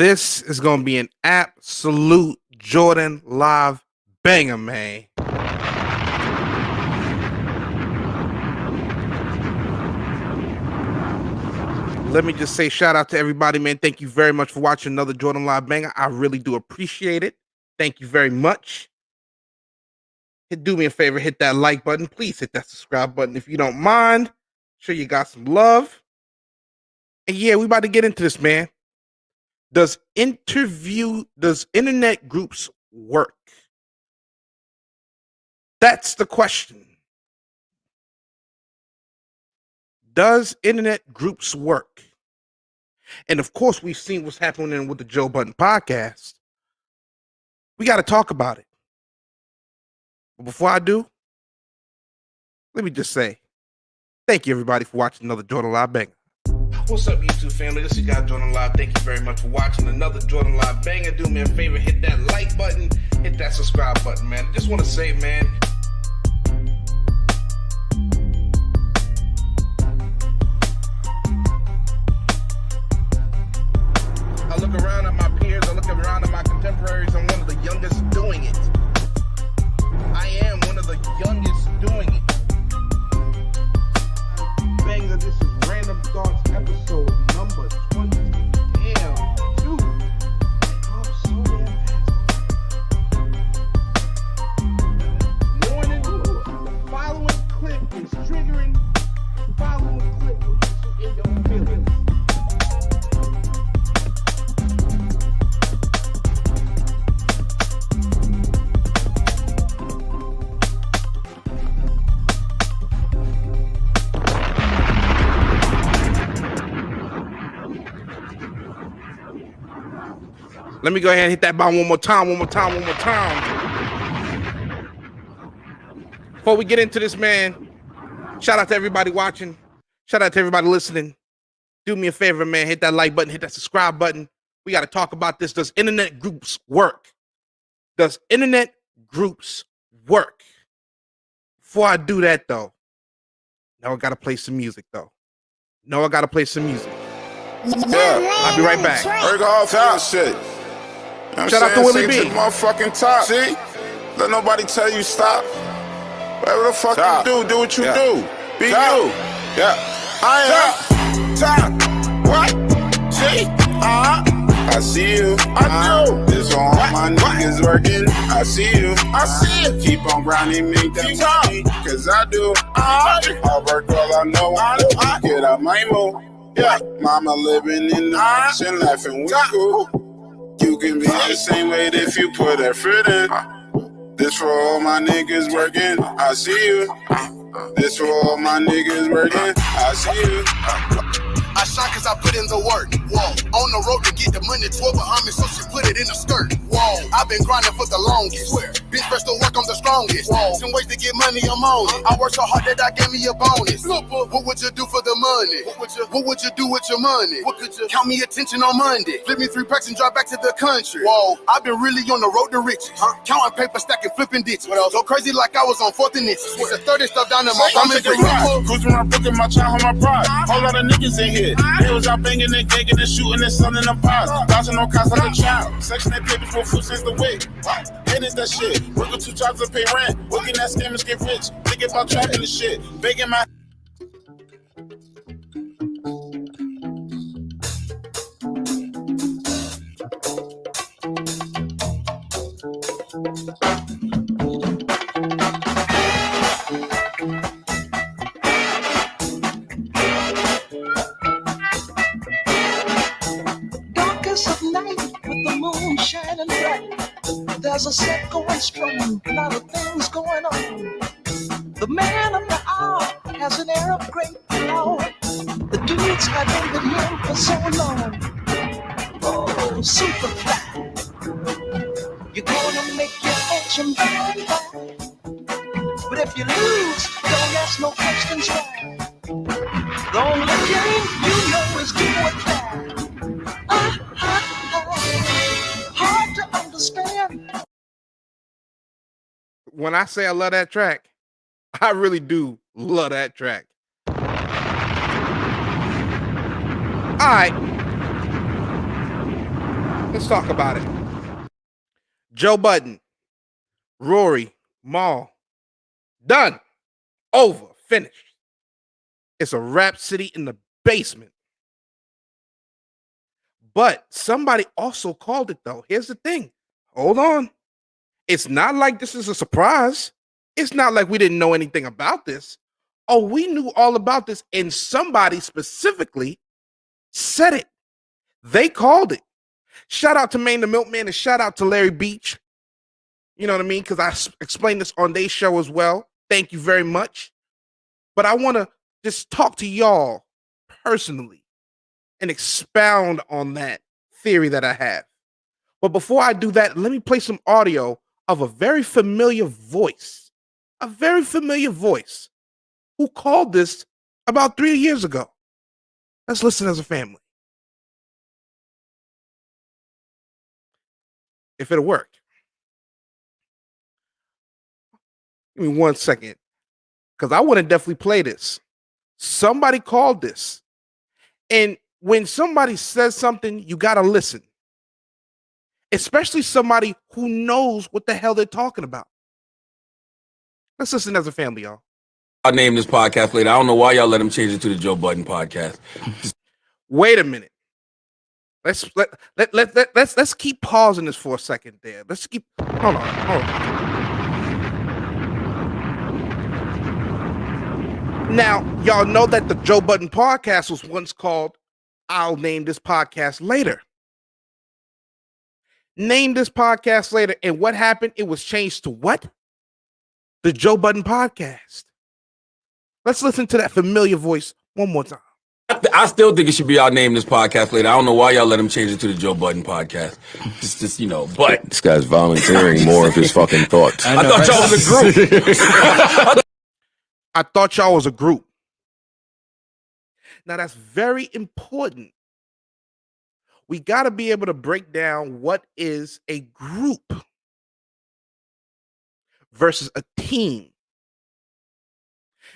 This is going to be an absolute Jordan live banger, man. Let me just say shout out to everybody, man. Thank you very much for watching another Jordan live banger. I really do appreciate it. Thank you very much. Do me a favor, hit that like button. Please hit that subscribe button if you don't mind. Sure you got some love. And yeah, we about to get into this, man. Does internet groups work? That's the question. Does internet groups work? And of course, we've seen what's happening with the Joe Budden podcast. We got to talk about it. But before I do, let me just say, thank you everybody for watching another Jordan Live Banger. What's up, YouTube family? This is your guy Jordan Live. Thank you very much for watching another Jordan Live Banger. Do me a favor, hit that like button, hit that subscribe button, man. I just want to say, man, I look around at my peers, I look around at my contemporaries, I'm one of the youngest doing it. I am one of the youngest doing it. Banger, this is Random Thoughts episode number 20. Damn, dude. I'm so damn fast. Morning, the following clip is triggering. The following clip will get you in your feelings. Let me go ahead and hit that button one more time. Before we get into this, man, shout out to everybody watching. Shout out to everybody listening. Do me a favor, man. Hit that like button. Hit that subscribe button. We got to talk about this. Does internet groups work? Does internet groups work? Before I do that, though, now I got to play some music, though. No, I got to play some music. Yeah, I'll be right back. Work off that shit. You know Shout out to Willie B. To the motherfucking top. See? Let nobody tell you stop. Whatever the fuck you do what you do. Be you. Yeah. I am top. What? See? I see you. I do. This on my niggas working. I see you. I see it. Keep on grinding, make them money. Cause I do. I work all I know. I get out my move. Yeah, mama living in the mansion, laughing with cool. You can be the same way if you put effort in. This for all my niggas working, I see you. This for all my niggas working, I see you. I shine cause I put in the work. Whoa. On the road to get the money, 12 behind me, so she put it in a skirt. Whoa. I've been grinding for the longest. Swear. Bitch, first to work, I'm the strongest. Whoa. Some ways to get money, I'm on it. I work so hard that I gave me a bonus. What would you do for the money? What would you do with your money? What could you count me attention on Monday? Flip me 3 packs and drive back to the country. Whoa. I've been really on the road to riches. Counting paper, stacking, flipping ditches. Go crazy like I was on 4th and inches. It's a 30 stuff down in my I'm taking ride. Cruising around booking my child on my pride. Whole lot of niggas in here. They was out banging and gagging and shooting and selling them pies. Dodging on cops like a child. Section that papers for food since the week. Hated that shit. Working 2 jobs to pay rent. Working that scammers get rich. Thinking about trapping the shit. Begging my shining bright. There's a set going strong, a lot of things going on. The man of the hour has an air of great power. The dudes have been with him for so long. Oh, Superfly, you're gonna make your engine burn bright. But if you lose, don't ask no questions why. The only game you know is do or die. Hard to understand. When I say I love that track, I really do love that track. All right. Let's talk about it. Joe Budden, Rury, Mal, done, over, finished. It's a rhapsody in the basement. But somebody also called it, though. Here's the thing. Hold on. It's not like this is a surprise. It's not like we didn't know anything about this. Oh, we knew all about this, and somebody specifically said it. They called it. Shout out to Maine the Milkman and shout out to Larry Beach. You know what I mean? Because I explained this on their show as well. Thank you very much. But I want to just talk to y'all personally and expound on that theory that I have. But before I do that, let me play some audio of a very familiar voice. A very familiar voice who called this about 3 years ago. Let's listen as a family. If it'll work. Give me 1 second, because I want to definitely play this. Somebody called this. And when somebody says something, you got to listen. Especially somebody who knows what the hell they're talking about. Let's listen as a family, y'all. I named this podcast later. I don't know why y'all let him change it to the Joe Budden podcast. Wait a minute. Let's keep pausing this for a second there. Let's keep hold on. Now, y'all know that the Joe Budden podcast was once called I'll Name This Podcast Later. Name this podcast later. And what happened? It was changed to what? The Joe Budden podcast. Let's listen to that familiar voice one more time. I still think it should be I'll Name This Podcast Later. I don't know why y'all let him change it to the Joe Budden podcast. Just but this guy's volunteering more of his fucking thoughts. I thought y'all was a group. I thought y'all was a group. Now that's very important. We got to be able to break down what is a group versus a team.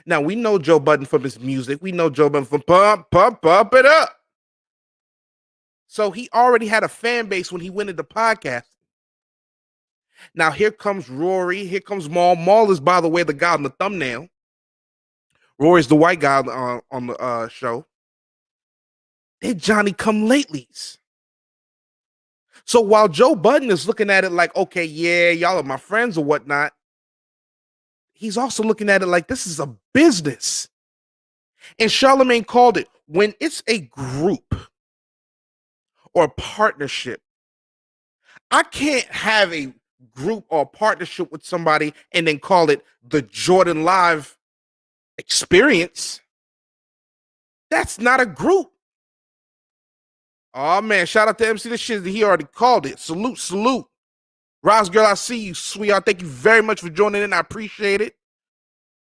Now, we know Joe Budden from his music. We know Joe Budden from Pump It Up. So he already had a fan base when he went into podcasting. Now, here comes Rury. Here comes Mal. Mal is, by the way, the guy on the thumbnail. Rury's the white guy on the show. They're Johnny-come-latelys. So while Joe Budden is looking at it like, okay, yeah, y'all are my friends or whatnot, he's also looking at it like this is a business. And Charlemagne called it, when it's a group or a partnership, I can't have a group or partnership with somebody and then call it the Jordan Live experience. That's not a group. Oh man, shout out to MC the shit. He already called it. Salute. Roz girl, I see you, sweetheart. Thank you very much for joining in. I appreciate it.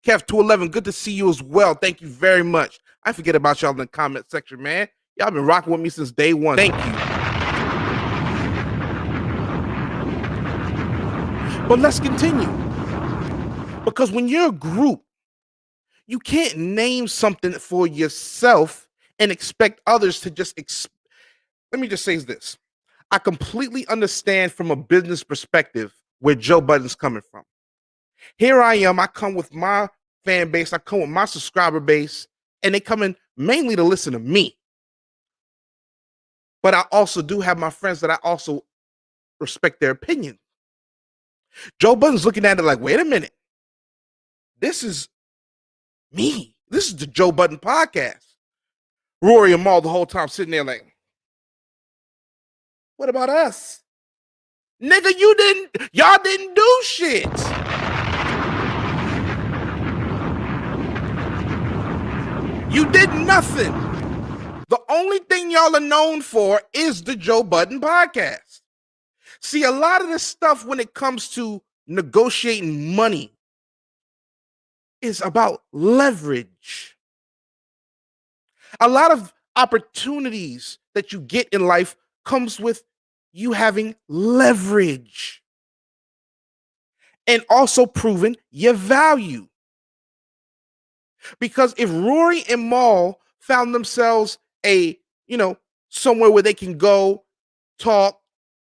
Kev211, good to see you as well. Thank you very much. I forget about y'all in the comment section, man. Y'all been rocking with me since day one. Thank you. But let's continue. Because when you're a group, you can't name something for yourself and expect others to just let me just say this. I completely understand from a business perspective where Joe Budden's coming from. Here I am. I come with my fan base. I come with my subscriber base, and they come in mainly to listen to me. But I also do have my friends that I also respect their opinion. Joe Budden's looking at it like, wait a minute. This is me. This is the Joe Budden podcast. Rury and Mal the whole time sitting there like, what about us? Nigga, y'all didn't do shit. You did nothing. The only thing y'all are known for is the Joe Budden podcast. See, a lot of this stuff when it comes to negotiating money is about leverage. A lot of opportunities that you get in life comes with you having leverage and also proving your value. Because if Rury and Mal found themselves somewhere where they can go talk,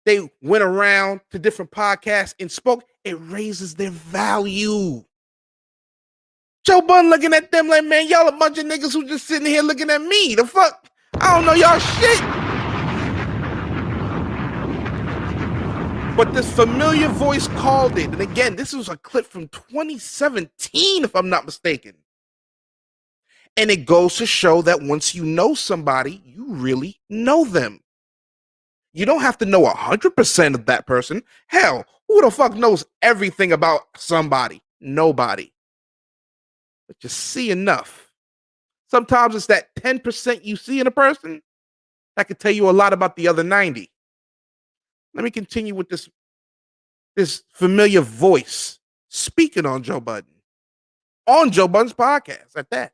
they went around to different podcasts and spoke, it raises their value. Joe Budden looking at them like, man, y'all a bunch of niggas who just sitting here looking at me. The fuck? I don't know y'all shit. But this familiar voice called it. And again, this was a clip from 2017, if I'm not mistaken. And it goes to show that once you know somebody, you really know them. You don't have to know 100% of that person. Hell, who the fuck knows everything about somebody? Nobody. But you see enough. Sometimes it's that 10% you see in a person that could tell you a lot about the other 90. Let me continue with this familiar voice speaking on Joe Budden. On Joe Budden's podcast at that.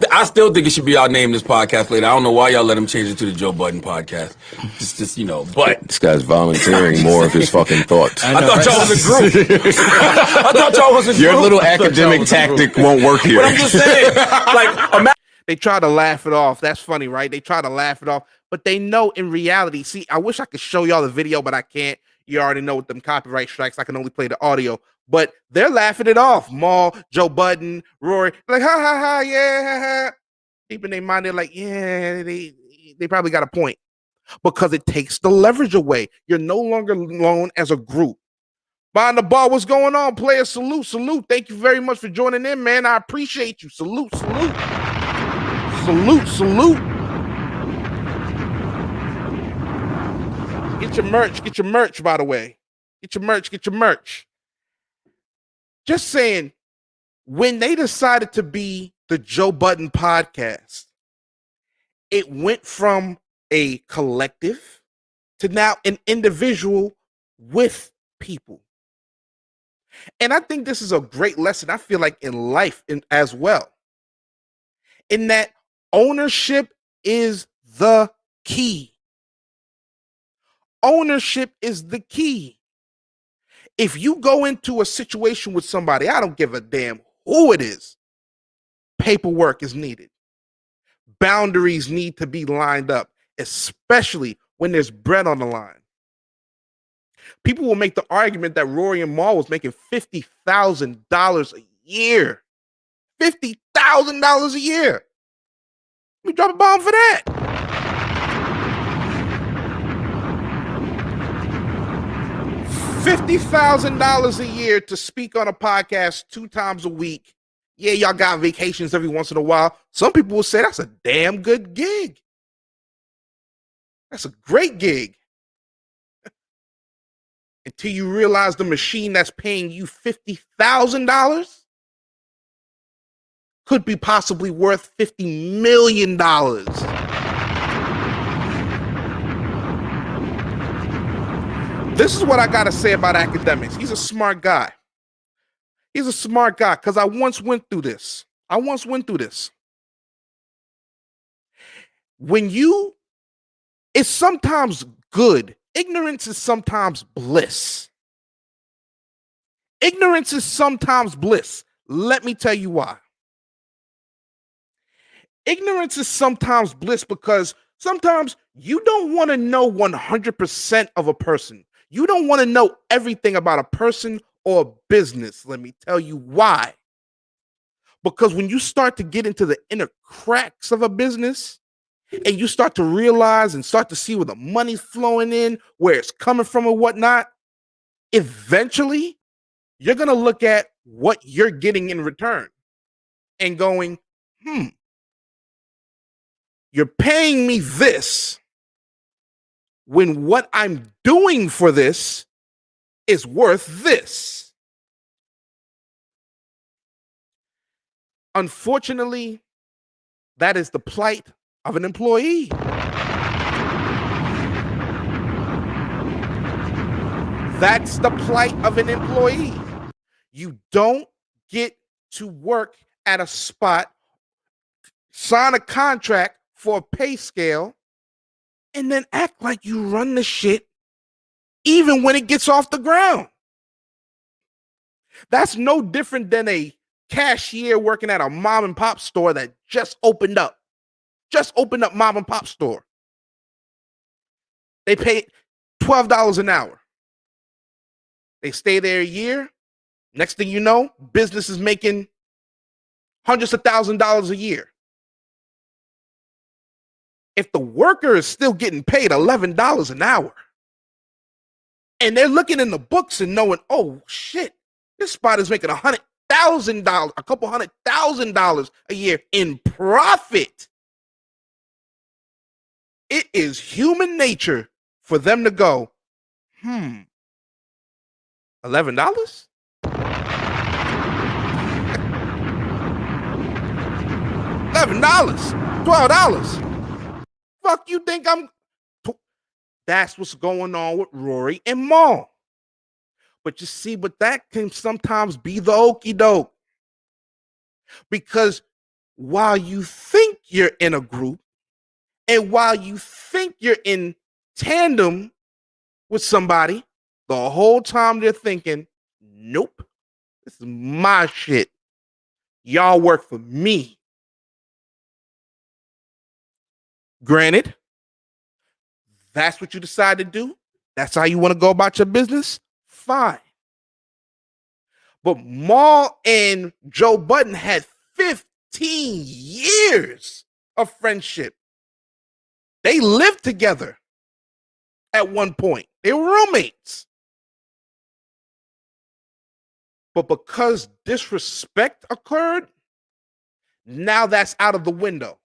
I still think it should be our name this podcast later. I don't know why y'all let him change it to the Joe Budden podcast. Just but This guy's volunteering more of his fucking thoughts. I thought y'all was a group. I thought y'all was a group. Your little academic tactic won't work here. But I'm just saying, like, they try to laugh it off. That's funny, right? They try to laugh it off, but they know in reality. See, I wish I could show y'all the video, but I can't. You already know with them copyright strikes, I can only play the audio. But they're laughing it off. Maul, Joe Budden, Rury, like, ha, ha, ha, yeah, ha, ha. Deep in their mind, they're like, yeah, they probably got a point. Because it takes the leverage away. You're no longer alone as a group. Behind the bar, what's going on? Player, salute, salute. Thank you very much for joining in, man. I appreciate you. Salute, salute. Salute, salute. Get your merch, by the way. Get your merch. Just saying, when they decided to be the Joe Budden podcast, it went from a collective to now an individual with people. And I think this is a great lesson, I feel like, in life as well. In that ownership is the key. Ownership is the key. If you go into a situation with somebody, I don't give a damn who it is, paperwork is needed. Boundaries need to be lined up, especially when there's bread on the line. People will make the argument that Rury and Maul was making $50,000 a year. $50,000 a year. Let me drop a bomb for that. $50,000 a year to speak on a podcast 2 times a week. Yeah, y'all got vacations every once in a while. Some people will say that's a damn good gig. That's a great gig. Until you realize the machine that's paying you $50,000 could be possibly worth $50 million. This is what I got to say about academics. He's a smart guy. He's a smart guy because I once went through this. It's sometimes good. Ignorance is sometimes bliss. Ignorance is sometimes bliss. Let me tell you why. Ignorance is sometimes bliss because sometimes you don't want to know 100% of a person. You don't want to know everything about a person or a business. Let me tell you why. Because when you start to get into the inner cracks of a business and you start to realize and start to see where the money's flowing in, where it's coming from and whatnot, eventually you're going to look at what you're getting in return and going, you're paying me this when what I'm doing for this is worth this. Unfortunately, that is the plight of an employee. That's the plight of an employee. You don't get to work at a spot, sign a contract for a pay scale, and then act like you run the shit even when it gets off the ground. That's no different than a cashier working at a mom and pop store that just opened up mom and pop store. They pay $12 an hour. They stay there a year. Next thing you know, business is making hundreds of $1,000s a year. If the worker is still getting paid $11 an hour, and they're looking in the books and knowing, oh shit, this spot is making $100,000, a couple $100,000 a year in profit. It is human nature for them to go, $11? $11? $12? Fuck you think I'm... That's what's going on with Rury and Mal. But you see, but that can sometimes be the okie doke. Because while you think you're in a group, and while you think you're in tandem with somebody, the whole time they're thinking, nope, this is my shit. Y'all work for me. Granted, that's what you decide to do. That's how you want to go about your business. Fine. But Mal and Joe Budden had 15 years of friendship. They lived together at one point. They were roommates. But because disrespect occurred, now that's out of the window.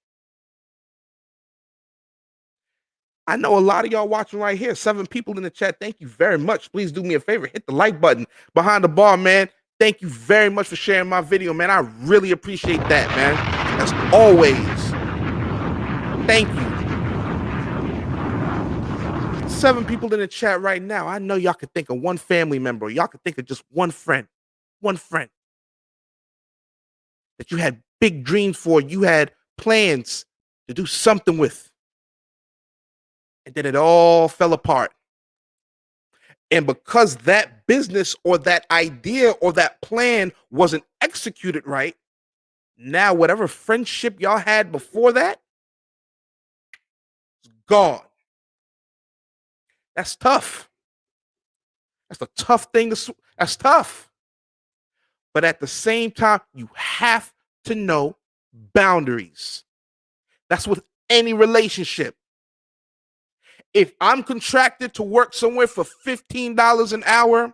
I know a lot of y'all watching right here. 7 people in the chat. Thank you very much. Please do me a favor. Hit the like button behind the bar, man. Thank you very much for sharing my video, man. I really appreciate that, man. As always. Thank you. 7 people in the chat right now. I know y'all could think of one family member. Y'all could think of just one friend. One friend. That you had big dreams for. You had plans to do something with. And then it all fell apart. And because that business or that idea or that plan wasn't executed right, now whatever friendship y'all had before that, it's gone. That's tough. That's a tough thing that's tough. But at the same time, you have to know boundaries. That's with any relationship. If I'm contracted to work somewhere for $15 an hour,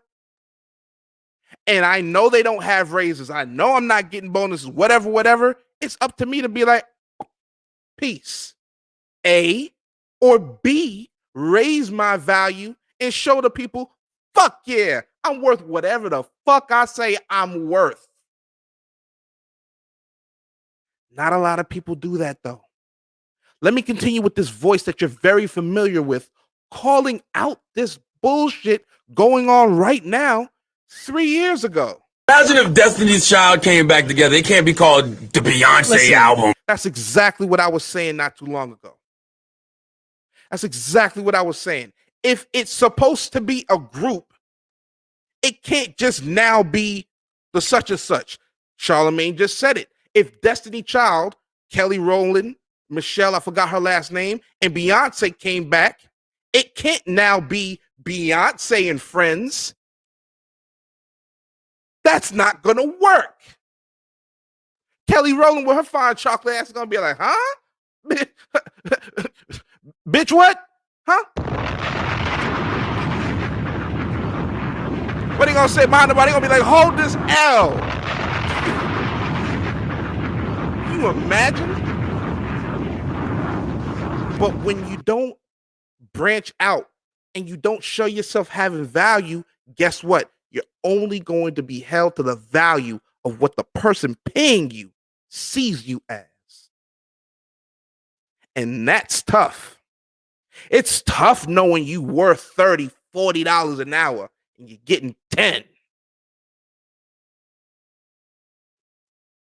and I know they don't have raises, I know I'm not getting bonuses, whatever, it's up to me to be like, peace. A, or B, raise my value and show the people, fuck yeah, I'm worth whatever the fuck I say I'm worth. Not a lot of people do that though. Let me continue with this voice that you're very familiar with, calling out this bullshit going on right now 3 years ago. Imagine if Destiny's Child came back together. They can't be called the Beyonce album. That's exactly what I was saying not too long ago. That's exactly what I was saying. If it's supposed to be a group, it can't just now be the such and such. Charlamagne just said it. If Destiny Child, Kelly Rowland, Michelle, I forgot her last name, and Beyonce came back, it can't now be Beyonce and friends. That's not gonna work. Kelly Rowland with her fine chocolate ass is gonna be like, huh? Bitch, what? Huh? What are they gonna say behind the body? They gonna be like, hold this L. Can you imagine? But when you don't branch out and you don't show yourself having value, guess what? You're only going to be held to the value of what the person paying you sees you as. And that's tough. It's tough knowing you worth $30, $40 an hour and you're getting 10.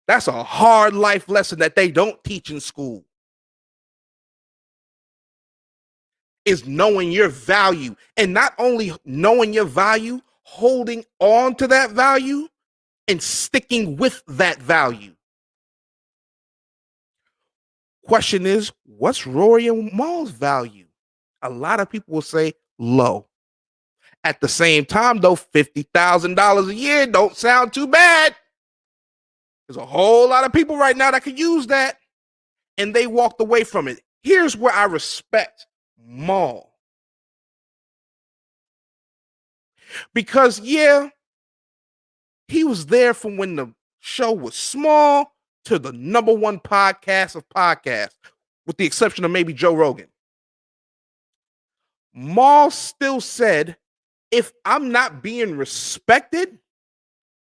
That's a hard life lesson that they don't teach in school. Is knowing your value, and not only knowing your value, holding on to that value and sticking with that value. Question is, what's Rury and Mal's value? A lot of people will say low. At the same time, though, $50,000 a year don't sound too bad. There's a whole lot of people right now that could use that, and they walked away from it. Here's where I respect Mal. Because, yeah, he was there from when the show was small to the #1 podcast of podcasts, with the exception of maybe Joe Rogan. Mal still said, if I'm not being respected,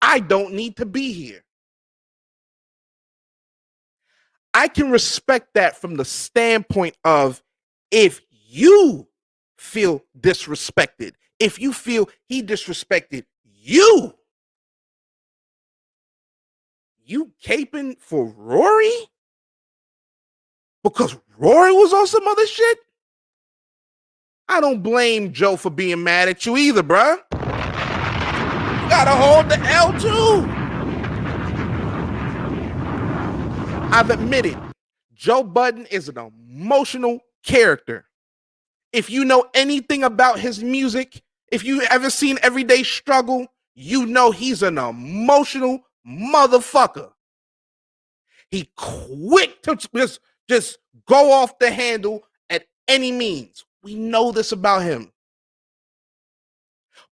I don't need to be here. I can respect that from the standpoint of if you feel disrespected, if you feel he disrespected you caping for Rury? Because Rury was on some other shit? I don't blame Joe for being mad at you either, bruh. You gotta hold the L too. I've admitted, Joe Budden is an emotional character. If you know anything about his music, if you ever seen Everyday Struggle, you know he's an emotional motherfucker. He quick to just go off the handle at any means. We know this about him.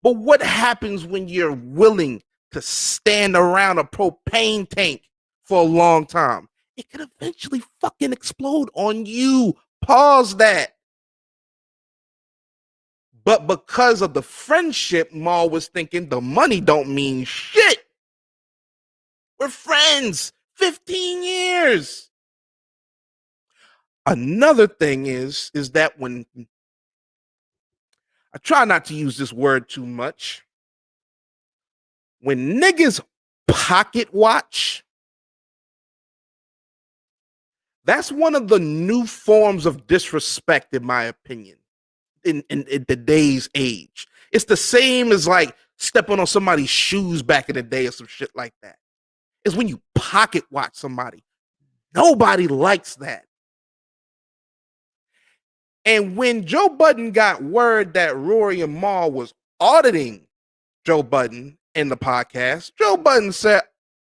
But what happens when you're willing to stand around a propane tank for a long time? It could eventually fucking explode on you. Pause that. But because of the friendship, Mal was thinking the money don't mean shit. We're friends. 15 years. Another thing is that when I try not to use this word too much, when niggas pocket watch, that's one of the new forms of disrespect, in my opinion, in today's age. It's the same as like stepping on somebody's shoes back in the day or some shit like that. It's when you pocket watch somebody. Nobody likes that. And when Joe Budden got word that Rury and Mal was auditing Joe Budden in the podcast, Joe Budden said,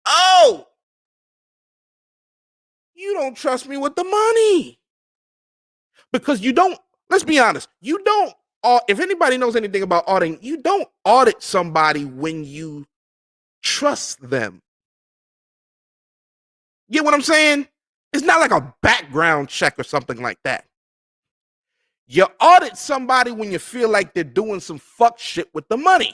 "Oh, you don't trust me with the money." Because you don't, let's be honest, you don't, if anybody knows anything about auditing, you don't audit somebody when you trust them. You get what I'm saying? It's not like a background check or something like that. You audit somebody when you feel like they're doing some fuck shit with the money.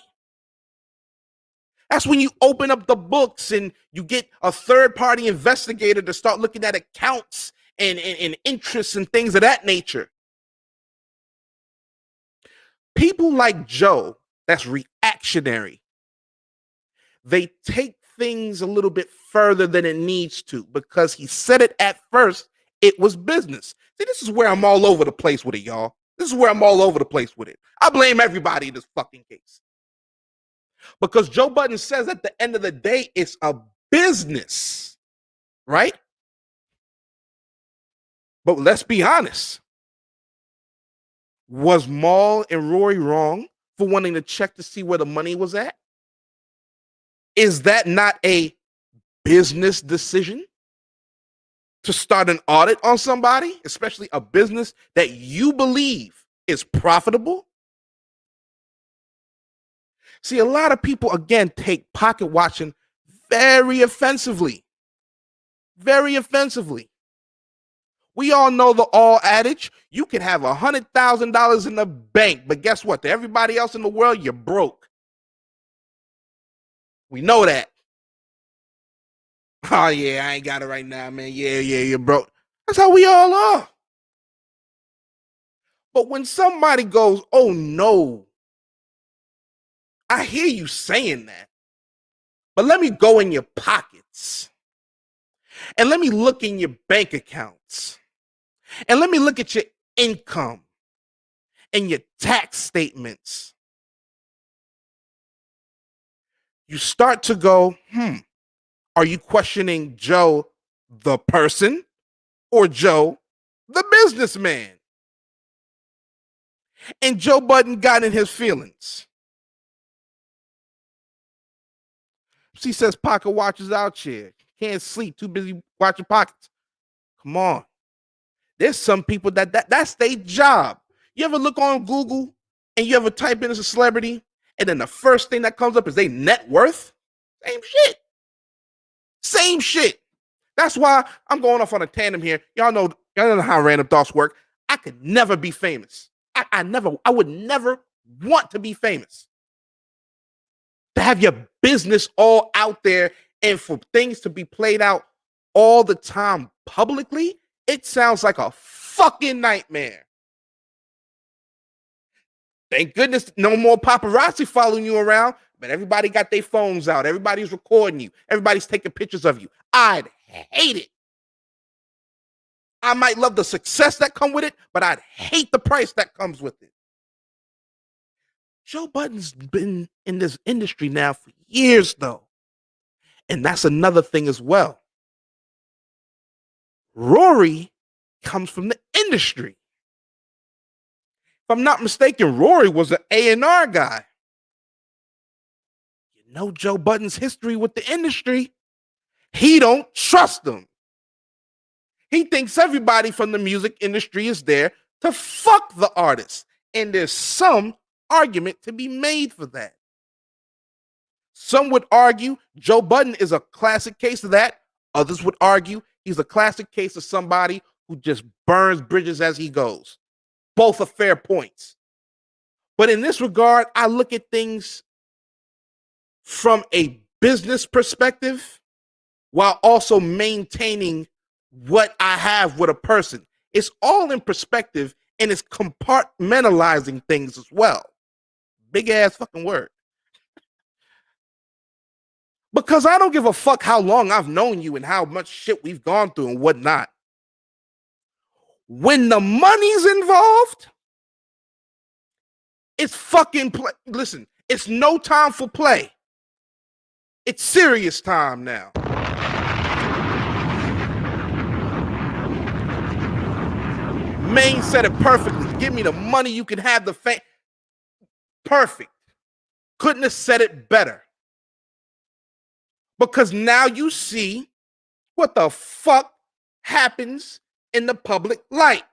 That's when you open up the books and you get a third-party investigator to start looking at accounts and interests and things of that nature. People like Joe, that's reactionary. They take things a little bit further than it needs to because he said it at first, it was business. See, this is where I'm all over the place with it, y'all. This is where I'm all over the place with it. I blame everybody in this fucking case. Because Joe Budden says at the end of the day, it's a business, right? But let's be honest. Was Mal and Rury wrong for wanting to check to see where the money was at? Is that not a business decision to start an audit on somebody, especially a business that you believe is profitable? See, a lot of people, again, take pocket watching very offensively. Very offensively. We all know the all adage, you can have $100,000 in the bank, but guess what? To everybody else in the world, you're broke. We know that. Oh, yeah, I ain't got it right now, man. Yeah, you're broke. That's how we all are. But when somebody goes, oh, no, I hear you saying that, but let me go in your pockets and let me look in your bank accounts and let me look at your income and your tax statements. You start to go, are you questioning Joe, the person, or Joe, the businessman? And Joe Budden got in his feelings. She says Pocket watches out here. Can't sleep, too busy watching Pockets. Come on. There's some people that's their job. You ever look on Google and you ever type in as a celebrity, and then the first thing that comes up is their net worth? Same shit. Same shit. That's why I'm going off on a tandem here. Y'all know how random thoughts work. I could never be famous. I would never want to be famous. To have your business all out there and for things to be played out all the time publicly, it sounds like a fucking nightmare. Thank goodness no more paparazzi following you around, but everybody got their phones out. Everybody's recording you. Everybody's taking pictures of you. I'd hate it. I might love the success that come with it, but I'd hate the price that comes with it. Joe Budden's been in this industry now for years, though. And that's another thing as well. Rury comes from the industry. If I'm not mistaken, Rury was an A&R guy. You know Joe Budden's history with the industry. He don't trust them. He thinks everybody from the music industry is there to fuck the artist. And there's some argument to be made for that. Some would argue Joe Budden is a classic case of that. Others would argue he's a classic case of somebody who just burns bridges as he goes. Both are fair points. But in this regard, I look at things from a business perspective while also maintaining what I have with a person. It's all in perspective and it's compartmentalizing things as well. Big ass fucking word. Because I don't give a fuck how long I've known you and how much shit we've gone through and whatnot. When the money's involved, it's fucking play. Listen, it's no time for play. It's serious time now. Maine said it perfectly. Give me the money, you can have the fame. Perfect. Couldn't have said it better. Because now you see what the fuck happens in the public light.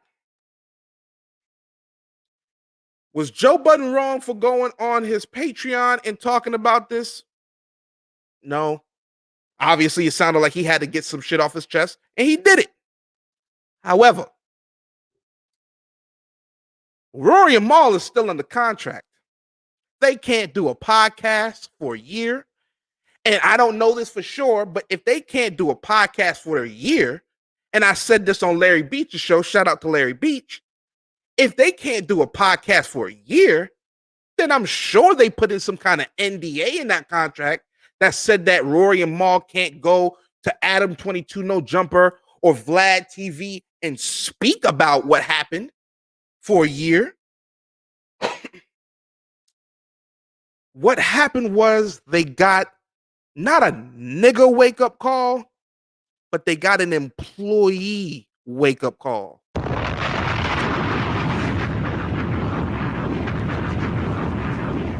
Was Joe Budden wrong for going on his Patreon and talking about this? No. Obviously, it sounded like he had to get some shit off his chest, and he did it. However, Rury and Mal is still under contract. They can't do a podcast for a year. And I don't know this for sure, but if they can't do a podcast for a year, and I said this on Larry Beach's show, shout out to Larry Beach, if they can't do a podcast for a year, then I'm sure they put in some kind of NDA in that contract that said that Rury and Mal can't go to Adam 22 No Jumper or Vlad TV and speak about what happened for a year. What happened was they got not a nigga wake-up call, but they got an employee wake-up call.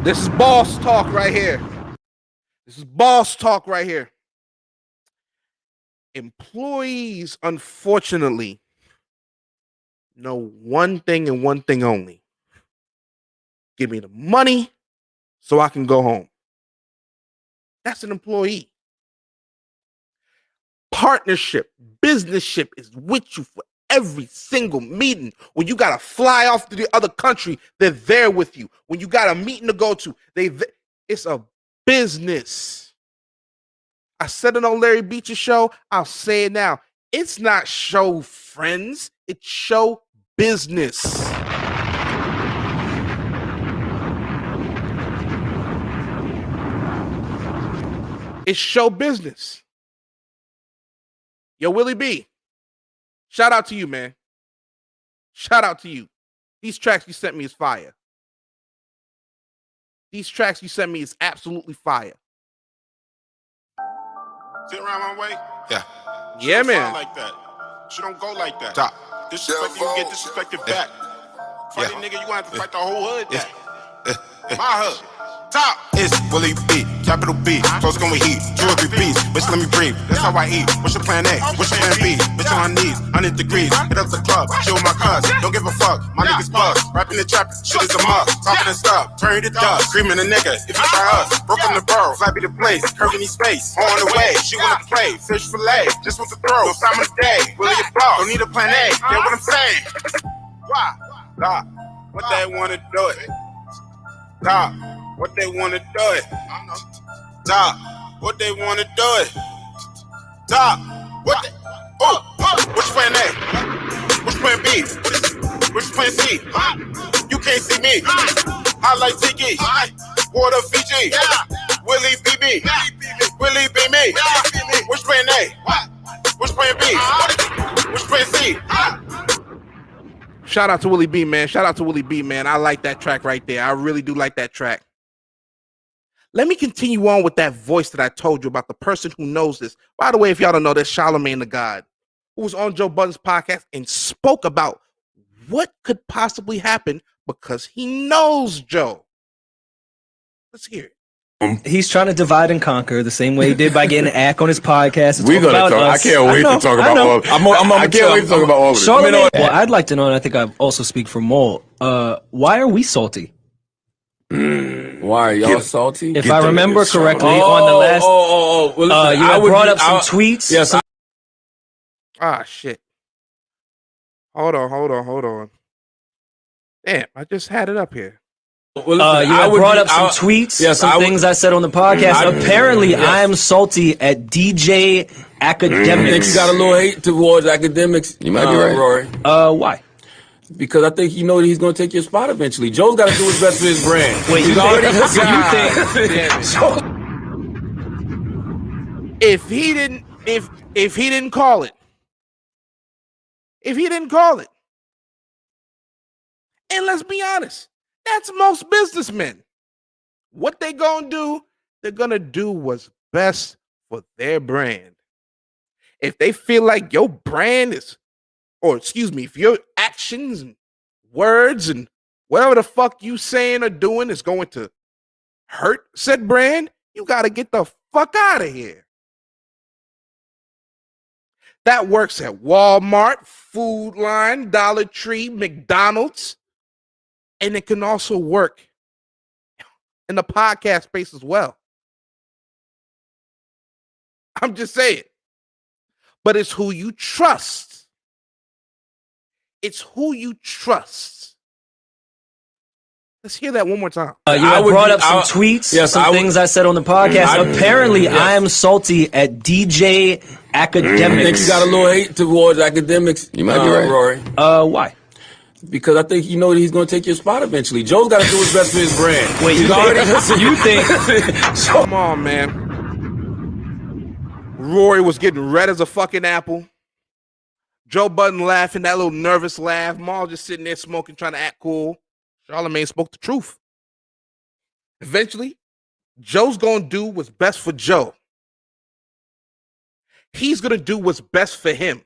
This is boss talk right here. This is boss talk right here. Employees, unfortunately, know one thing and one thing only. Give me the money so I can go home. That's an employee. Partnership, businessship is with you for every single meeting. When you got to fly off to the other country, they're there with you. When you got a meeting to go to, it's a business. I said it on Larry Beach's show. I'll say it now. It's not show friends. It's show business. It's show business. Yo, Willie B, shout out to you, man. Shout out to you. These tracks you sent me is fire. These tracks you sent me is absolutely fire. Sit around my way? Yeah. Yeah, man. Like that. She don't go like that. Stop. Disrespect, you get disrespected back. Fight a nigga, you gonna have to fight the whole hood. My hood. Top is Willie B, capital B, close gon' heat, jewelry beats, bitch let me breathe, that's how I eat, what's your plan A, what's your plan B, bitch on my knees, 100 degrees, hit up the club, chill with my cuz, don't give a fuck, my niggas buzz, rapping the trap, shit is a must, talking and stuff, turn it to dust, screaming a nigga, if you try us, broke on the borough, flappy the place, curving me space, on the way, she wanna play, fish fillet, just want to throw, no time of the day, Willie your block, don't need a plan A, get what I'm saying, why, stop, what they wanna do it, stop. What they wanna do it? Top. What they wanna do it? Top. What they? Oh, what's your plan A? What's your plan B? What's your plan C? You can't see me. Highlight Tiki. Water Fiji. Willie BB. Willie B me. What's your plan A? What's your plan B? What's your plan C? Shout out to Willie B, man. Shout out to Willie B, man. I like that track right there. I really do like that track. Let me continue on with that voice that I told you about, the person who knows this. By the way, if y'all don't know, that's Charlamagne the God, who was on Joe Budden's podcast and spoke about what could possibly happen because he knows Joe. Let's hear it. He's trying to divide and conquer the same way he did by getting Ack on his podcast. We're gonna talk. I can't wait to talk about all of it. I can't wait to talk about all of it. Charlamagne, well, I'd like to know, and I think I also speak for Mole. Why are we salty? Why are y'all salty? If I remember correctly, on the last, Well, listen, you had brought up some tweets. Yes. Shit. Hold on. Damn, I just had it up here. Well, listen, you had brought up some tweets, some things I said on the podcast. Apparently, I am salty at DJ Academics. I think you got a little hate towards Academics. You might be right, Rory. Why? Because I think you know that he's going to take your spot eventually. Joe's got to do his best for his brand. Wait, he's already. If he didn't call it, and let's be honest, that's most businessmen. What they gonna do? They're gonna do what's best for their brand. If they feel like your brand is, or excuse me, if your actions and words and whatever the fuck you saying or doing is going to hurt said brand, you got to get the fuck out of here. That works at Walmart, Food Line, Dollar Tree, McDonald's, and it can also work in the podcast space as well. I'm just saying. But it's who you trust. It's who you trust. Let's hear that one more time. You had brought up some tweets, some things I said on the podcast. Apparently, I am salty at DJ Academics. I think you got a little hate towards Academics. You might be right, Rory. Why? Because I think you know that he's going to take your spot eventually. Joe's got to do his best for his brand. Wait, you think? Come on, man. Rury was getting red as a fucking apple. Joe Budden laughing, that little nervous laugh. Maul just sitting there smoking, trying to act cool. Charlamagne spoke the truth. Eventually, Joe's going to do what's best for Joe. He's going to do what's best for him.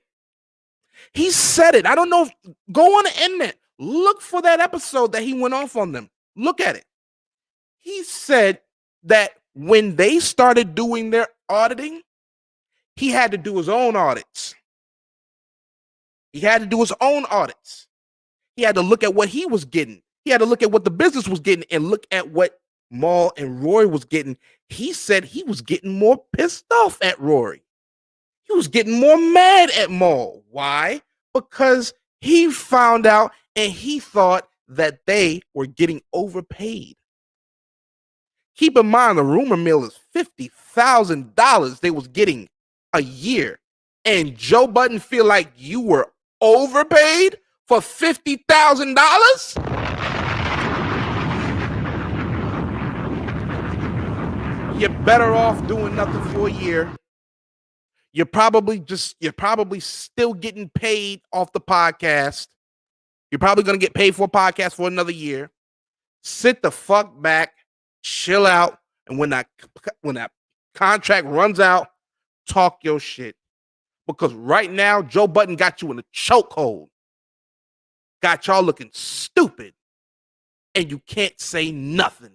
He said it. I don't know. Go on the internet. Look for that episode that he went off on them. Look at it. He said that when they started doing their auditing, he had to do his own audits. He had to do his own audits. He had to look at what he was getting. He had to look at what the business was getting and look at what Maul and Rory was getting. He said he was getting more pissed off at Rory. He was getting more mad at Maul. Why? Because he found out and he thought that they were getting overpaid. Keep in mind, the rumor mill is $50,000 they was getting a year. And Joe Budden feel like you were overpaid for $50,000? You're better off doing nothing for a year. You're probably still getting paid off the podcast. You're probably going to get paid for a podcast for another year. Sit the fuck back, chill out, and when that contract runs out, talk your shit. Because right now, Joe Budden got you in a chokehold. got y'all looking stupid, and you can't say nothing.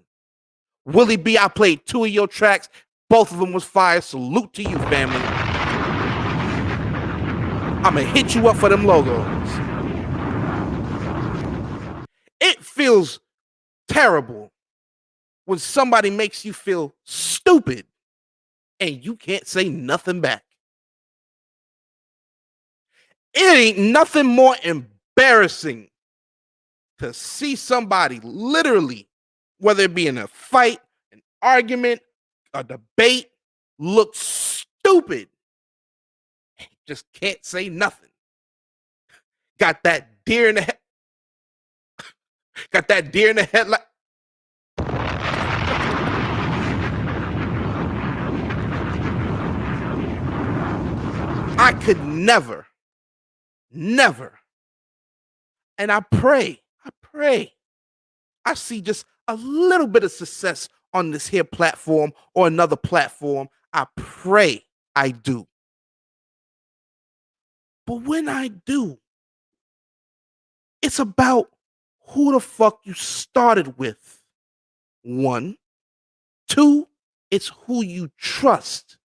Willie B, I played 2 of your tracks. Both of them was fire. Salute to you, family. I'm going to hit you up for them logos. It feels terrible when somebody makes you feel stupid and you can't say nothing back. It ain't nothing more embarrassing to see somebody literally, whether it be in a fight, an argument, a debate, look stupid and just can't say nothing. Got that deer in the head. Got that deer in the headlight. I could never, and I pray, I see just a little bit of success on this here platform or another platform. I pray I do. But when I do, it's about who the fuck you started with. 1. 2, it's who you trust.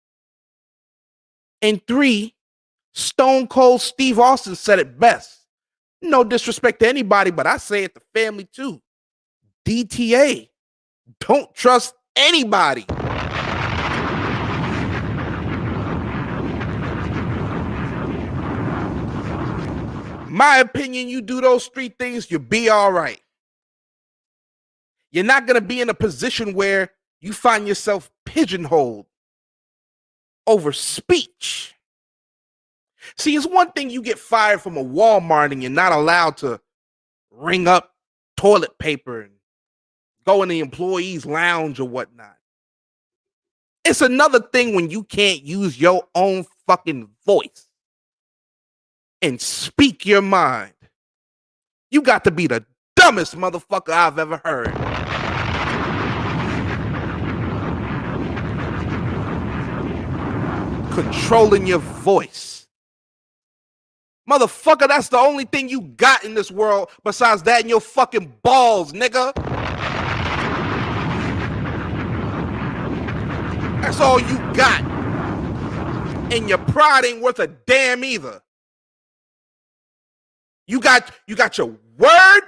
And 3, Stone Cold Steve Austin said it best. No disrespect to anybody, but I say it to family too. DTA, don't trust anybody. My opinion, you do those 3 things, you'll be all right. You're not going to be in a position where you find yourself pigeonholed over speech. See, it's one thing you get fired from a Walmart and you're not allowed to ring up toilet paper and go in the employee's lounge or whatnot. It's another thing when you can't use your own fucking voice and speak your mind. You got to be the dumbest motherfucker I've ever heard. Controlling your voice. Motherfucker, that's the only thing you got in this world besides that and your fucking balls, nigga. That's all you got. And your pride ain't worth a damn either. You got your word.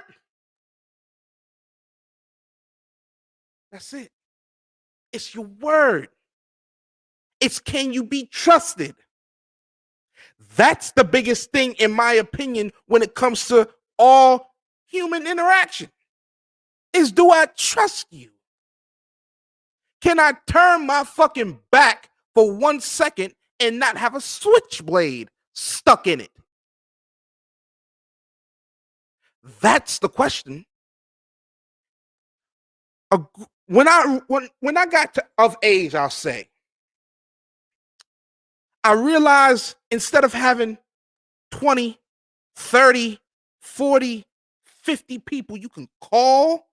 That's it. It's your word. It's can you be trusted? That's the biggest thing, in my opinion, when it comes to all human interaction. Is do I trust you? Can I turn my fucking back for 1 second and not have a switchblade stuck in it? That's the question. When I got of age, I'll say, I realized instead of having 20, 30, 40, 50 people you can call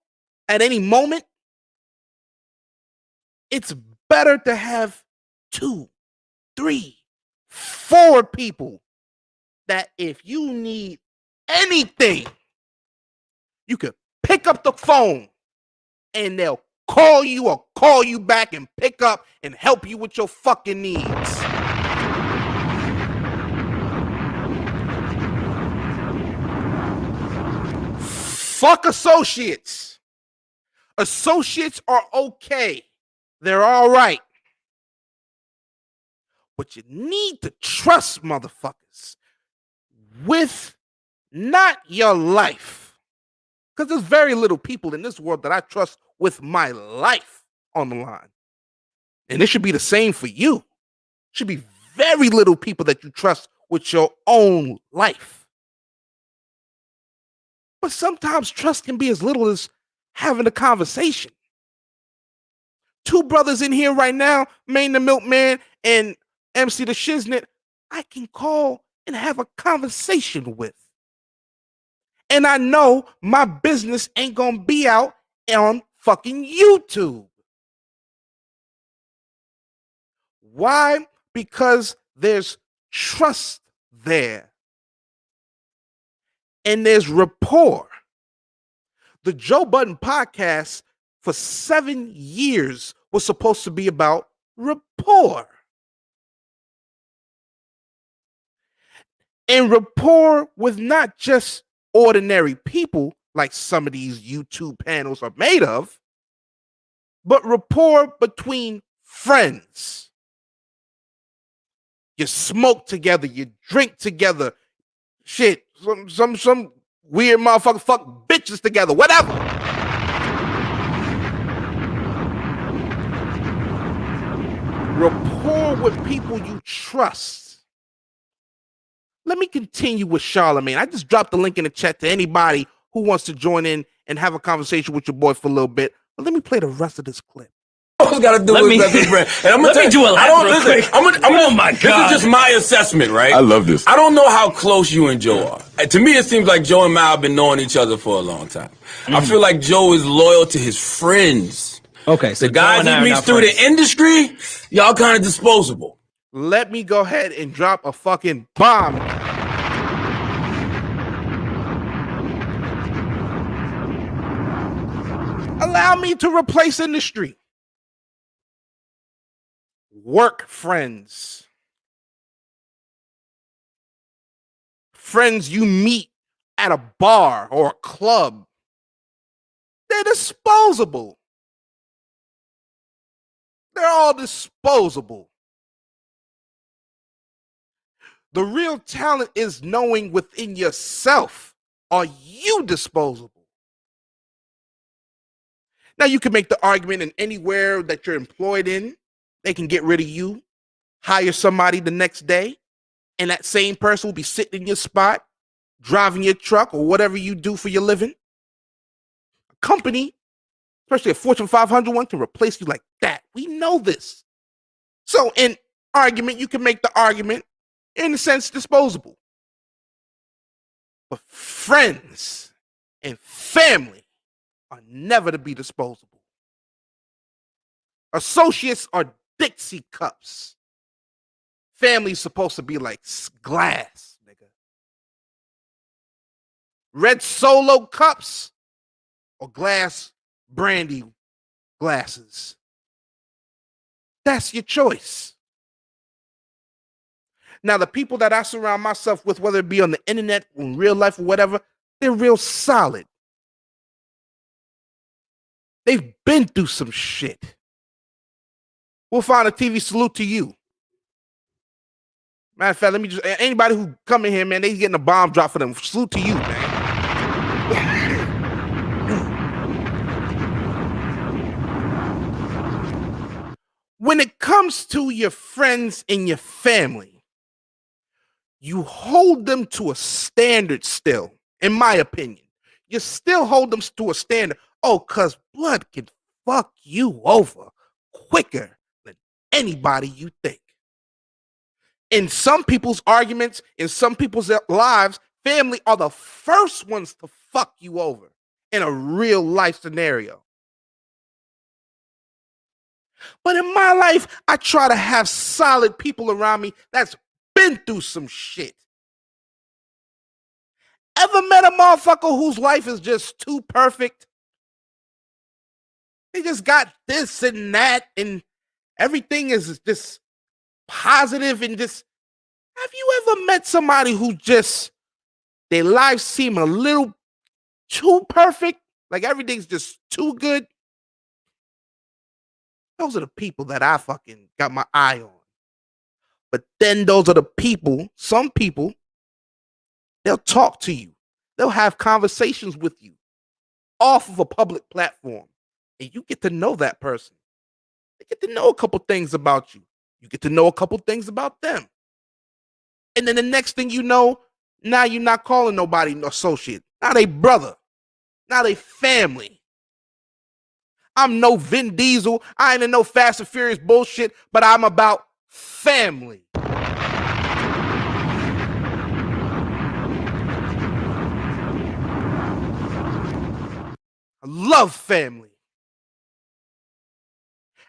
at any moment, it's better to have 2, 3, 4 people that if you need anything, you can pick up the phone and they'll call you or call you back and pick up and help you with your fucking needs. Fuck associates. Associates are okay. They're all right. But you need to trust motherfuckers with not your life. Because there's very little people in this world that I trust with my life on the line. And it should be the same for you. It should be very little people that you trust with your own life. But sometimes trust can be as little as having a conversation. 2 brothers in here right now, Maine the Milkman and MC the Shiznit, I can call and have a conversation with. And I know my business ain't gonna be out on fucking YouTube. Why? Because there's trust there. and there's rapport. The Joe Budden podcast for 7 years was supposed to be about rapport. And rapport with not just ordinary people like some of these YouTube panels are made of, but rapport between friends. You smoke together, you drink together, shit, some weird motherfucker fuck bitches together, whatever. Rapport with people you trust. Let me continue with Charlamagne. I just dropped the link in the chat to anybody who wants to join in and have a conversation with your boy for a little bit. But let me play the rest of this clip. All got to do with best friend. And I'm gonna let me do a lap real quick. Oh my God. This is just my assessment, right? I love this. I don't know how close you and Joe are. To me, it seems like Joe and Mal have been knowing each other for a long time. I feel like Joe is loyal to his friends. Okay, so the guys he meets through the industry, y'all kind of disposable. Let me go ahead and drop a fucking bomb. Allow me to replace industry. Work friends. Friends you meet at a bar or a club. They're disposable. They're all disposable. The real talent is knowing within yourself, are you disposable? Now, you can make the argument in anywhere that you're employed in, they can get rid of you, hire somebody the next day, and that same person will be sitting in your spot, driving your truck or whatever you do for your living. A company, especially a Fortune 500 one, can replace you like that. We know this. So in argument, you can make the argument, in a sense, disposable. But friends and family are never to be disposable. Associates are Dixie cups. Family's supposed to be like glass, nigga. Red Solo cups or glass brandy glasses. That's your choice. Now, the people that I surround myself with, whether it be on the internet, in real life, or whatever, they're real solid. They've been through some shit. We'll find a TV. Salute to you. Matter of fact, let me just, anybody who come in here, man, they getting a bomb drop for them. Salute to you, man. When it comes to your friends and your family, you hold them to a standard still, in my opinion. You still hold them to a standard. Oh, because blood can fuck you over quicker than anybody you think. In some people's arguments, in some people's lives, family are the first ones to fuck you over in a real life scenario. But in my life, I try to have solid people around me that's been through some shit. Ever met a motherfucker whose life is just too perfect? They just got this and that, and everything is just positive and just. Have you ever met somebody who just their lives seem a little too perfect? Like everything's just too good? Those are the people that I fucking got my eye on. But then those are the people, some people, they'll talk to you. They'll have conversations with you off of a public platform. And you get to know that person. They get to know a couple things about you. You get to know a couple things about them. And then the next thing you know, now you're not calling nobody an associate. Now they brother. Now they family. I'm no Vin Diesel. I ain't in no Fast and Furious bullshit, but I'm about family. I love family.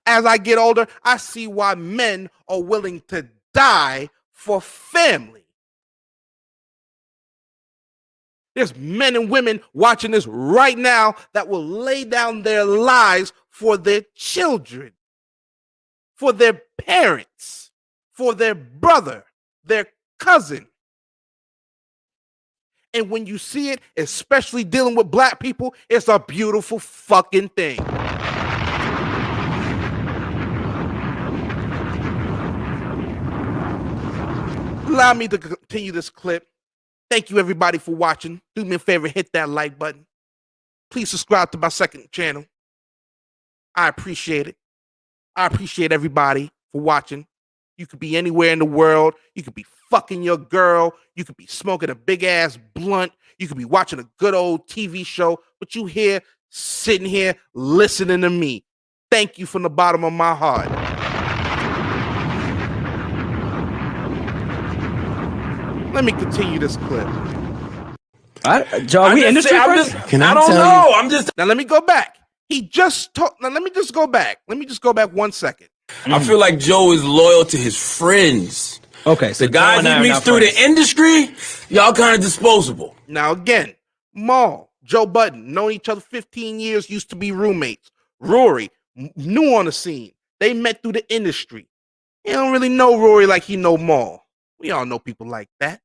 As I get older, I see why men are willing to die for family. There's men and women watching this right now that will lay down their lives for their children, for their parents, for their brother, their cousin. And when you see it, especially dealing with black people, it's a beautiful fucking thing. Allow me to continue this clip. Thank you, everybody, for watching. Do me a favor, hit that like button. Please subscribe to my second channel. I appreciate it. I appreciate everybody for watching. You could be anywhere in the world. You could be fucking your girl. You could be smoking a big-ass blunt. You could be watching a good old TV show. But you here, sitting here, listening to me. Thank you from the bottom of my heart. Let me continue this clip. Joe, we industry person? I don't know. I'm just. Now let me go back. He just talked. Now let me just go back. Let me just go back 1 second. I feel like Joe is loyal to his friends. Okay, so the guys he meets through the industry, y'all kind of disposable. Now again, Maul, Joe Budden, known each other 15 years, used to be roommates. Rury, new on the scene. They met through the industry. He don't really know Rury like he know Maul. We all know people like that.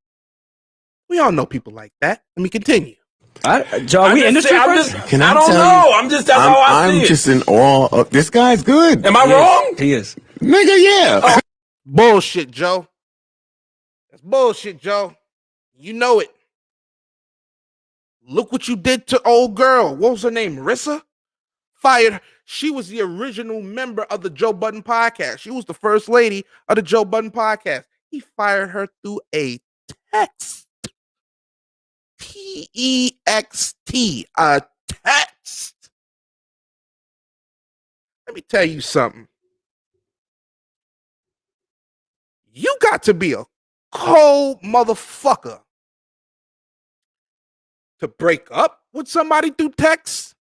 We all know people like that. Let me continue. Joe, we industry person? I don't know. I'm just, that's how I see it. I'm just in awe of this guy's good. Am I wrong? He is. Nigga, yeah. Oh, bullshit, Joe. That's bullshit, Joe. You know it. Look what you did to old girl. What was her name? Rissa? Fired her. She was the original member of the Joe Budden podcast. She was the first lady of the Joe Budden podcast. He fired her through a text. T-E-X-T. A text. Let me tell you something. You got to be a cold motherfucker to break up with somebody through text,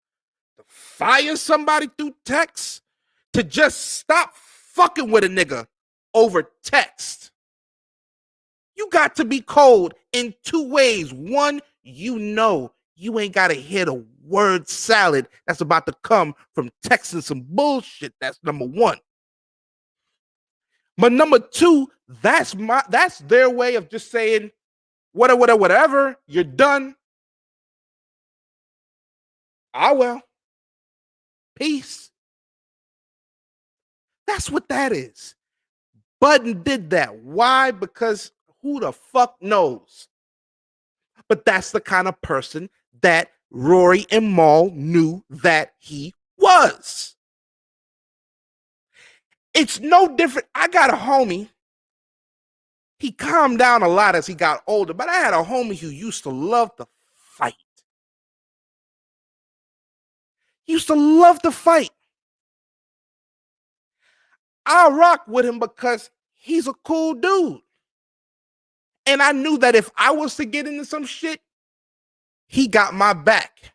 to fire somebody through text, to just stop fucking with a nigga over text. You got to be cold in two ways. One, you know you ain't got to hit a word salad that's about to come from texting some bullshit. That's number one. But number two, that's their way of just saying whatever, you're done. Ah, well. Peace. That's what that is. Budden did that. Why? Because who the fuck knows? But that's the kind of person that Rury and Maul knew that he was. It's no different. I got a homie. He calmed down a lot as he got older, but I had a homie who used to love to fight. He used to love to fight. I rock with him because he's a cool dude. And I knew that if I was to get into some shit, he got my back.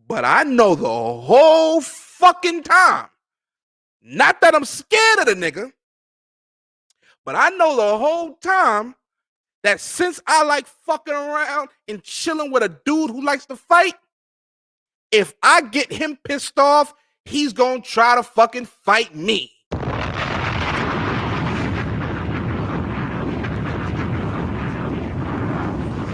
But I know the whole fucking time, not that I'm scared of the nigga, but I know the whole time that since I like fucking around and chilling with a dude who likes to fight, if I get him pissed off, he's gonna try to fucking fight me.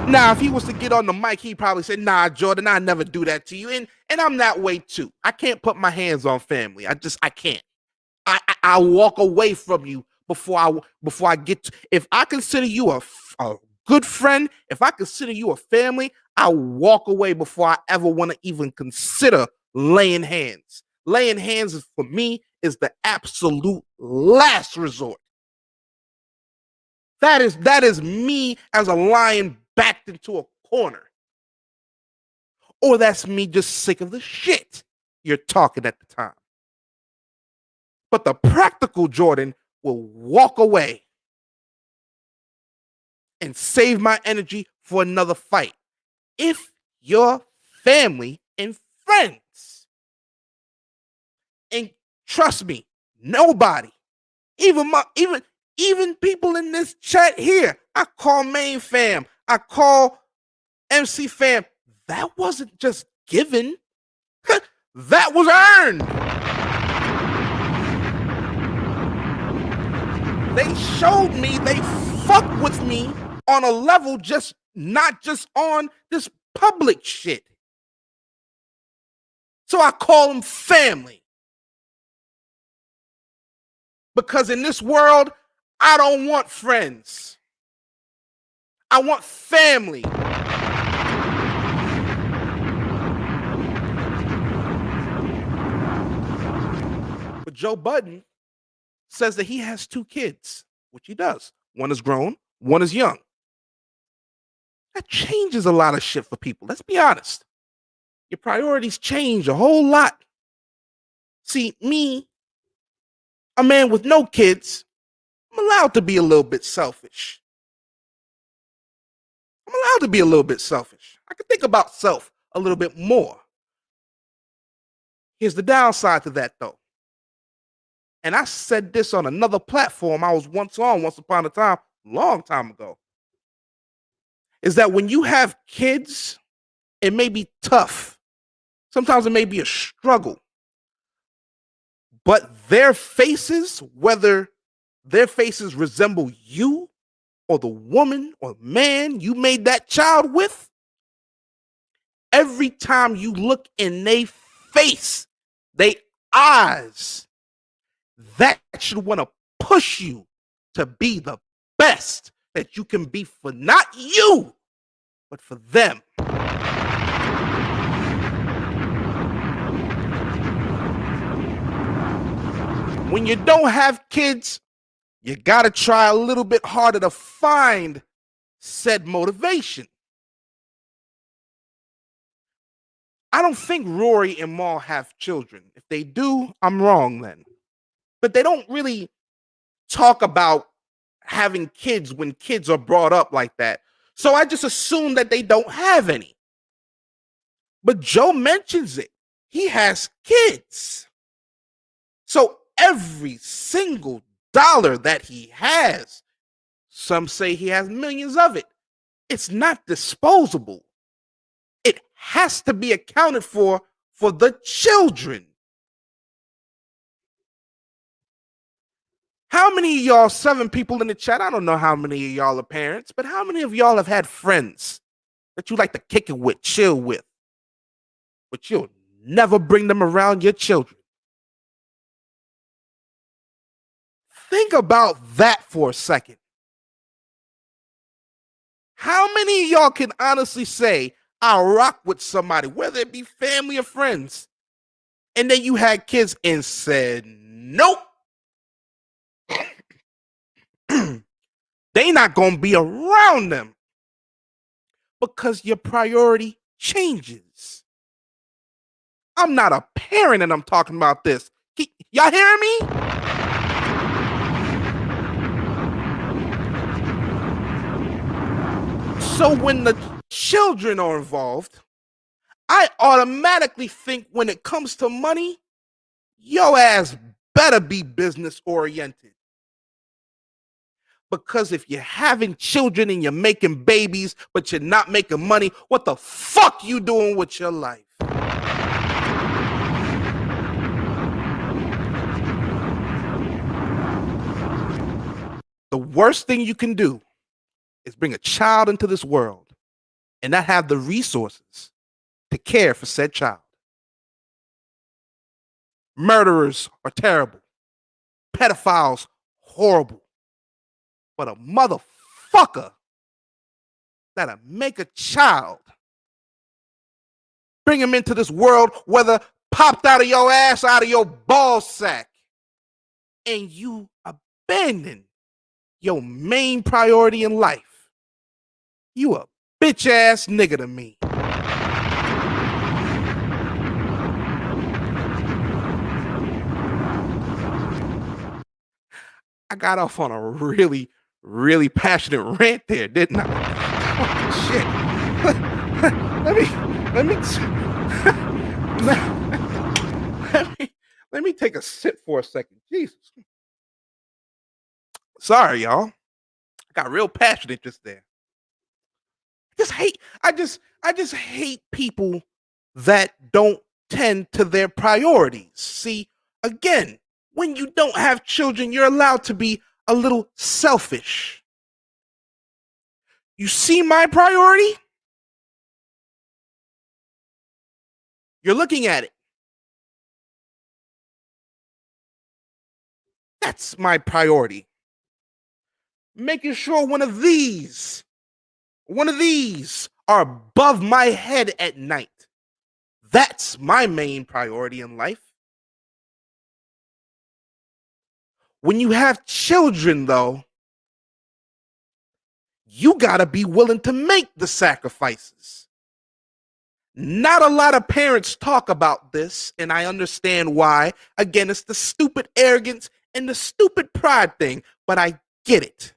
Now, if he was to get on the mic, he'd probably say, nah, Jordan, I never do that to you. And I'm that way too. I can't put my hands on family. I can't. I walk away from you before I get to, if I consider you a good friend, if I consider you a family, I walk away before I ever want to even consider laying hands. Laying hands is, for me, is the absolute last resort. That is me as a lion backed into a corner. Or that's me just sick of the shit you're talking at the time. But the practical Jordan will walk away and save my energy for another fight. If you're family and friends. And trust me, nobody, even people in this chat here, I call main fam, I call MC fam, that wasn't just given. That was earned. They showed me they fuck with me on a level not just on this public shit. So I call them family. Because in this world, I don't want friends. I want family. But Joe Budden says that he has 2 kids, which he does. One is grown, one is young. That changes a lot of shit for people. Let's be honest. Your priorities change a whole lot. See, me, a man with no kids, I'm allowed to be a little bit selfish. I'm allowed to be a little bit selfish. I can think about self a little bit more. Here's the downside to that, though. And I said this on another platform I was once upon a time, long time ago. Is that when you have kids, it may be tough. Sometimes it may be a struggle. But their faces, whether their faces resemble you or the woman or man you made that child with, every time you look in their face, their eyes, that should want to push you to be the best that you can be for not you, but for them. When you don't have kids, you got to try a little bit harder to find said motivation. I don't think Rury and Mal have children. If they do, I'm wrong then. But they don't really talk about having kids when kids are brought up like that. So I just assume that they don't have any. But Joe mentions it. He has kids. So every single dollar that he has, some say he has millions of it, it's not disposable. It has to be accounted for the children. How many of y'all, 7 people in the chat, I don't know how many of y'all are parents, but how many of y'all have had friends that you like to kick it with, chill with, but you'll never bring them around your children? Think about that for a second. How many of y'all can honestly say, I rock with somebody, whether it be family or friends, and then you had kids and said, nope. They not going to be around them because your priority changes. I'm not a parent and I'm talking about this. Y'all hearing me? So when the children are involved, I automatically think when it comes to money, your ass better be business oriented. Because if you're having children and you're making babies, but you're not making money, what the fuck you doing with your life? The worst thing you can do is bring a child into this world and not have the resources to care for said child. Murderers are terrible. Pedophiles, horrible. But a motherfucker that'll make a child, bring him into this world, whether popped out of your ass, out of your ball sack, and you abandon your main priority in life, you a bitch ass nigga to me. I got off on a really passionate rant there, didn't I? Oh, shit. Let me take a sip for a second. Jesus. Sorry, y'all. I got real passionate just there. I just hate people that don't tend to their priorities. See, again, when you don't have children, you're allowed to be a little selfish. You see my priority? You're looking at it. That's my priority. Making sure one of these are above my head at night. That's my main priority in life. When you have children, though, you gotta be willing to make the sacrifices. Not a lot of parents talk about this, and I understand why. Again, it's the stupid arrogance and the stupid pride thing, but I get it.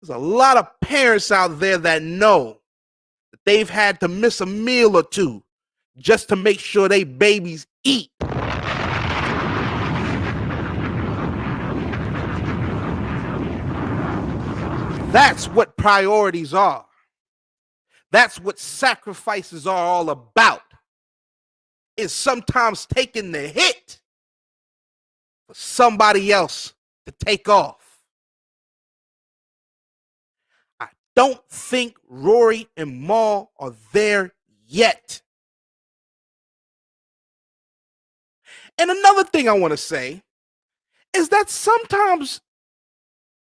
There's a lot of parents out there that know that they've had to miss a meal or two just to make sure they babies eat. That's what priorities are. That's what sacrifices are all about. Is sometimes taking the hit for somebody else to take off. I don't think Rury and Mal are there yet. And another thing I want to say is that sometimes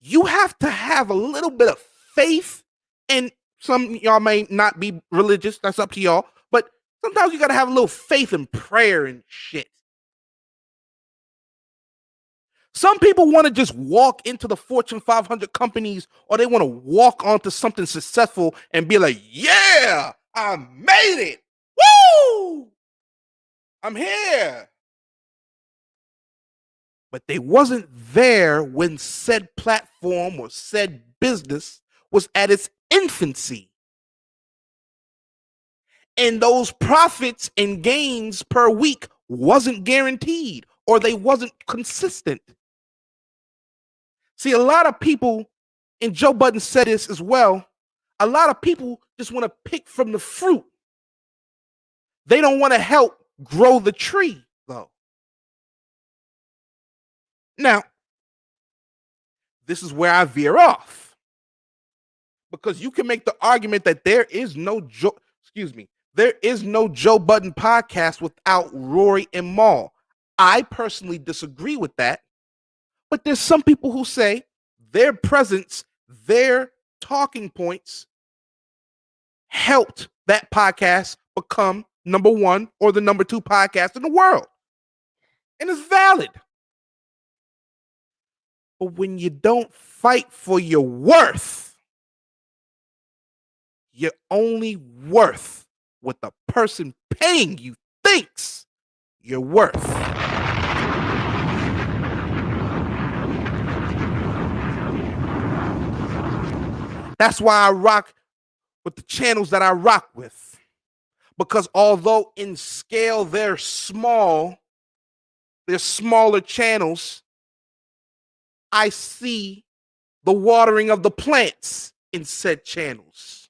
you have to have a little bit of faith, and some y'all may not be religious, that's up to y'all, but sometimes you got to have a little faith and prayer and shit. Some people want to just walk into the Fortune 500 companies, or they want to walk onto something successful and be like, yeah, I made it. Woo! I'm here. But they wasn't there when said platform or said business was at its infancy. And those profits and gains per week wasn't guaranteed, or they wasn't consistent. See, a lot of people, and Joe Budden said this as well, a lot of people just want to pick from the fruit. They don't want to help grow the tree, though. Now, this is where I veer off, because you can make the argument that there is no Joe Budden podcast without Rury and Mal. I personally disagree with that, but there's some people who say their presence, their talking points helped that podcast become number one or the number two podcast in the world. And it's valid. But when you don't fight for your worth, you're only worth what the person paying you thinks you're worth. That's why I rock with the channels that I rock with. Because although in scale they're small, they're smaller channels, I see the watering of the plants in said channels.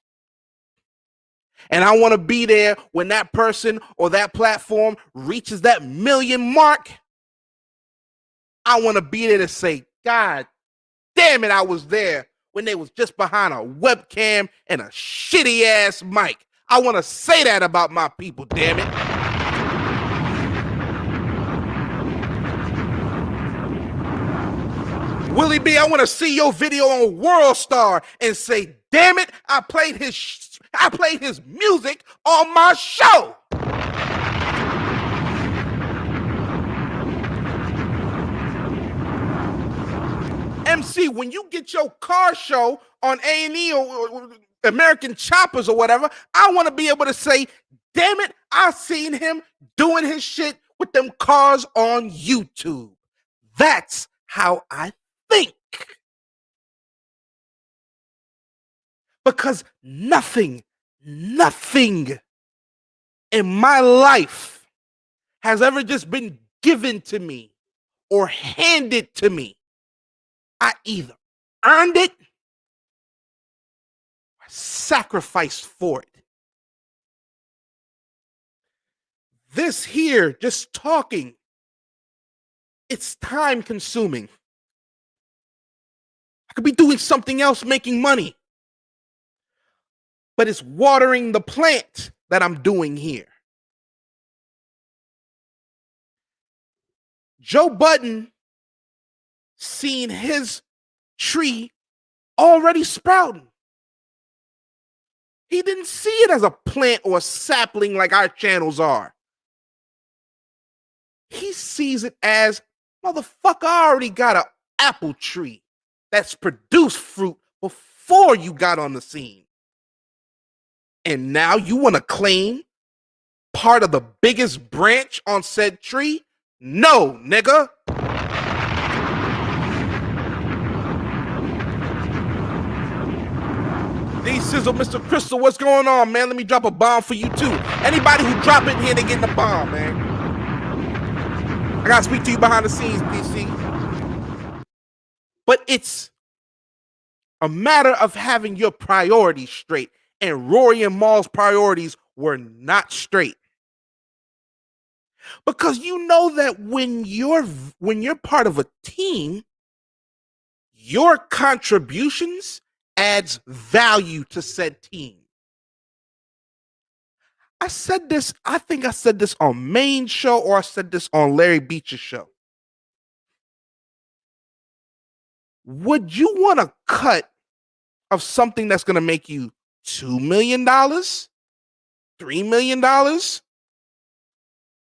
And I want to be there when that person or that platform reaches that 1 million mark. I want to be there to say, God damn it, I was there when they was just behind a webcam and a shitty ass mic. I want to say that about my people, damn it. Willie B, I want to see your video on World Star and say, damn it, I played his music on my show. MC, when you get your car show on A&E or American Choppers or whatever, I want to be able to say, damn it, I seen him doing his shit with them cars on YouTube. That's how I think. Because nothing in my life has ever just been given to me or handed to me. I either earned it, I sacrificed for it. This here, just talking, it's time consuming. I could be doing something else, making money. But it's watering the plant that I'm doing here. Joe Budden seen his tree already sprouting. He didn't see it as a plant or a sapling like our channels are. He sees it as, motherfucker, I already got an apple tree that's produced fruit before you got on the scene. And now you want to claim part of the biggest branch on said tree? No, nigga. D-Sizzle, Mr. Crystal, what's going on, man? Let me drop a bomb for you, too. Anybody who drop it in here, they getting a bomb, man. I got to speak to you behind the scenes, DC. But it's a matter of having your priorities straight. And Rury and Maul's priorities were not straight. Because you know that when you're part of a team, your contributions adds value to said team. I said this, I think I said this on Main Show, or I said this on Larry Beach's show. Would you want a cut of something that's going to make you $2 million, $3 million?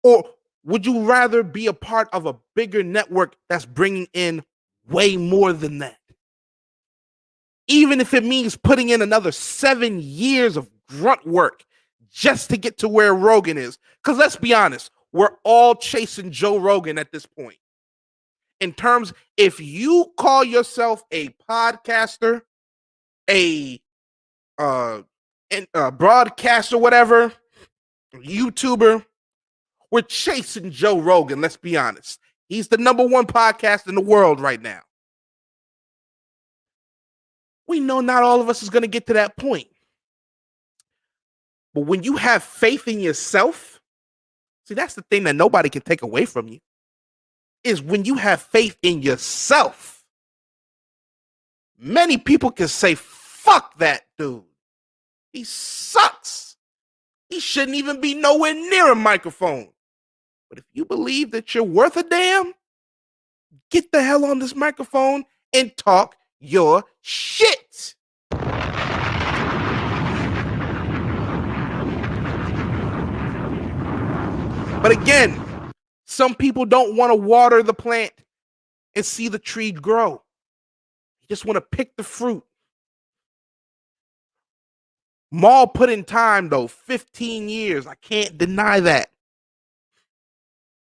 Or would you rather be a part of a bigger network that's bringing in way more than that? Even if it means putting in another 7 years of grunt work just to get to where Rogan is. Because let's be honest, we're all chasing Joe Rogan at this point. In terms, if you call yourself a podcaster, a broadcaster, whatever, YouTuber, we're chasing Joe Rogan, let's be honest. He's the #1 podcast in the world right now. We know not all of us is going to get to that point. But when you have faith in yourself, see, that's the thing that nobody can take away from you, is when you have faith in yourself. Many people can say, fuck that dude. He sucks. He shouldn't even be nowhere near a microphone. But if you believe that you're worth a damn, get the hell on this microphone and talk your shit. But again, some people don't want to water the plant and see the tree grow. They just want to pick the fruit. Maul put in time, though, 15 years. I can't deny that.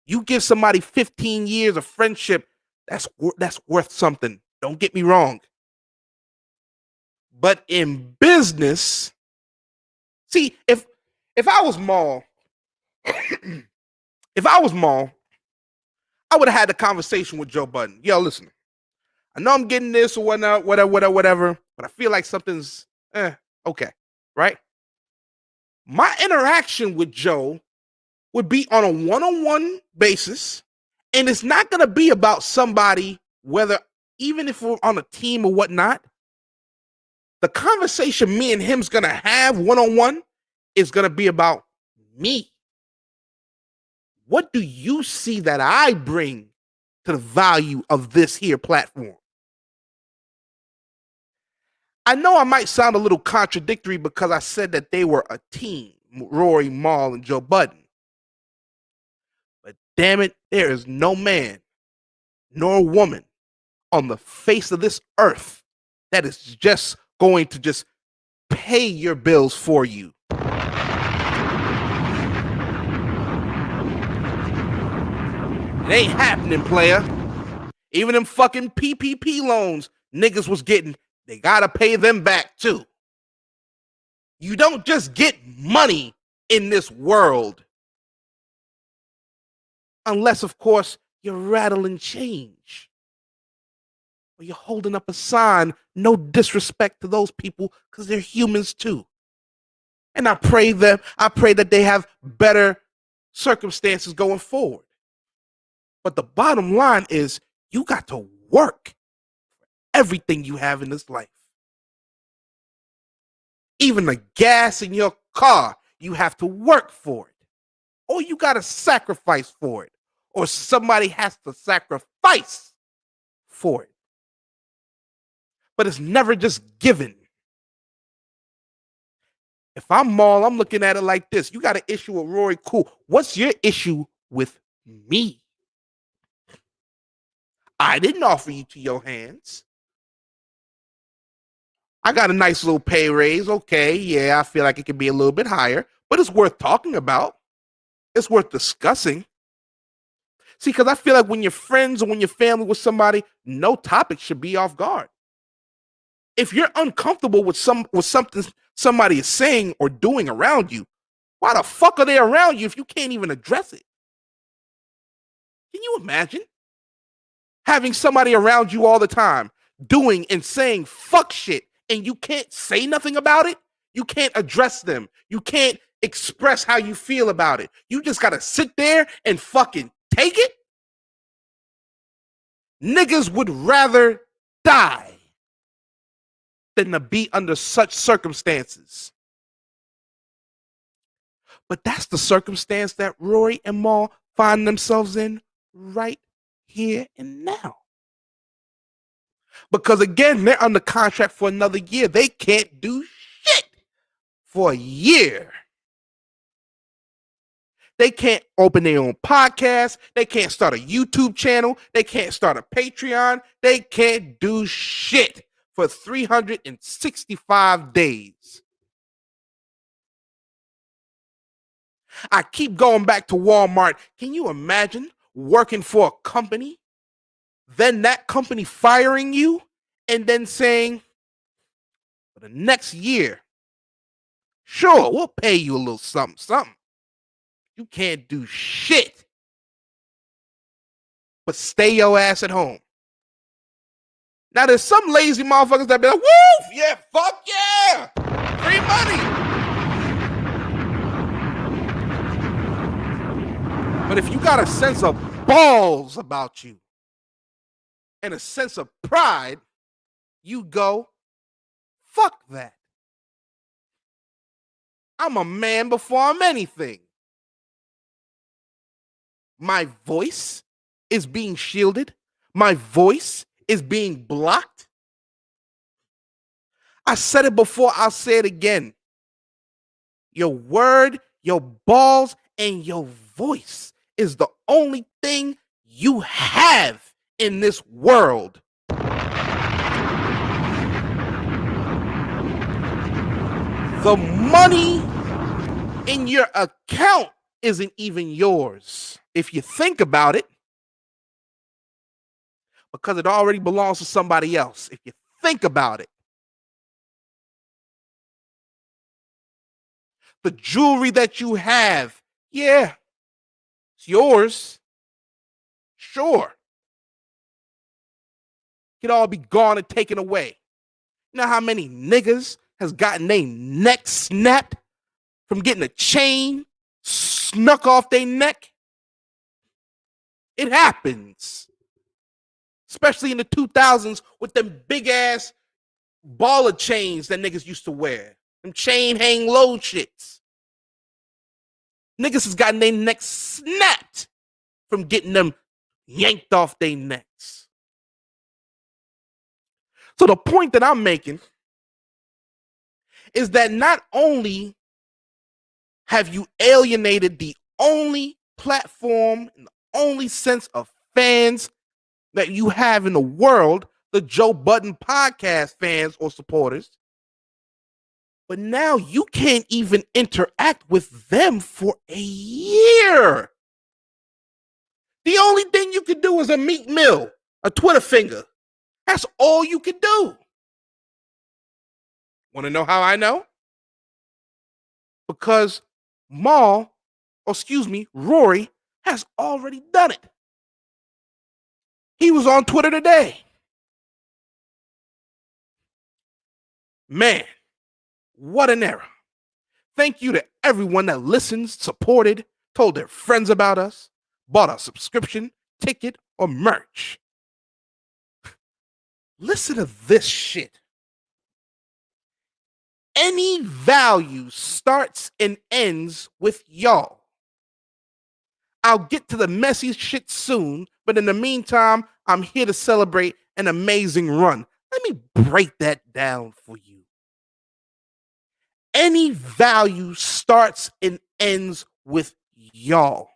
You give somebody 15 years of friendship, that's worth something. Don't get me wrong. But in business, see, if I was Maul, I would have had a conversation with Joe Budden. Yo, listen, I know I'm getting this or whatnot, whatever, but I feel like something's okay, right? My interaction with Joe would be on a one-on-one basis, and it's not going to be about somebody, whether even if we're on a team or whatnot. The conversation me and him's going to have one-on-one is going to be about me. What do you see that I bring to the value of this here platform? I know I might sound a little contradictory because I said that they were a team, Rury, Maul, and Joe Budden. But damn it, there is no man nor woman on the face of this earth that is just going to just pay your bills for you. It ain't happening, player. Even them fucking PPP loans niggas was getting, they gotta pay them back too. You don't just get money in this world. Unless, of course, you're rattling change. or you're holding up a sign, no disrespect to those people because they're humans too. And I pray that they have better circumstances going forward. But the bottom line is you got to work everything you have in this life. Even the gas in your car, you have to work for it. Or you got to sacrifice for it. Or somebody has to sacrifice for it. But it's never just given. If I'm Maul, I'm looking at it like this. You got an issue with Rury, cool. What's your issue with me? I didn't offer you to your hands. I got a nice little pay raise. Okay, yeah, I feel like it could be a little bit higher, but it's worth talking about. It's worth discussing. See, because I feel like when you're friends or when you're family with somebody, no topic should be off guard. If you're uncomfortable with something somebody is saying or doing around you, why the fuck are they around you if you can't even address it? Can you imagine having somebody around you all the time doing and saying fuck shit and you can't say nothing about it? You can't address them. You can't express how you feel about it. You just gotta sit there and fucking take it? Niggas would rather die than to be under such circumstances. But that's the circumstance that Rury and Maul find themselves in right here and now. Because again, they're under contract for another year. They can't do shit for a year. They can't open their own podcast. They can't start a YouTube channel. They can't start a Patreon. They can't do shit for 365 days. I keep going back to Walmart. Can you imagine working for a company, then that company firing you, and then saying, for the next year, sure, we'll pay you a little something. You can't do shit but stay your ass at home. Now, there's some lazy motherfuckers that be like, woo, yeah, fuck yeah, free money. But if you got a sense of balls about you and a sense of pride, you go, fuck that. I'm a man before I'm anything. My voice is being shielded. My voice is being blocked. I said it before, I'll say it again. Your word, your balls, and your voice is the only thing you have in this world. The money in your account isn't even yours. If you think about it, because it already belongs to somebody else. If you think about it. The jewelry that you have, yeah, it's yours. Sure. It could all be gone and taken away. You know how many niggas has gotten their neck snapped from getting a chain snuck off their neck? It happens. Especially in the 2000s with them big ass baller chains that niggas used to wear. Them chain hang low shits. Niggas has gotten their necks snapped from getting them yanked off their necks. So the point that I'm making is that not only have you alienated the only platform and the only sense of fans that you have in the world, the Joe Budden podcast fans or supporters, but now you can't even interact with them for a year. The only thing you can do is a Meek Mill, a Twitter finger. That's all you can do. Want to know how I know? Because Rury has already done it. He was on Twitter today. Man, what an era. Thank you to everyone that listened, supported, told their friends about us, bought a subscription, ticket, or merch. Listen to this shit. Any value starts and ends with y'all. I'll get to the messy shit soon, but in the meantime, I'm here to celebrate an amazing run. Let me break that down for you. Any value starts and ends with y'all.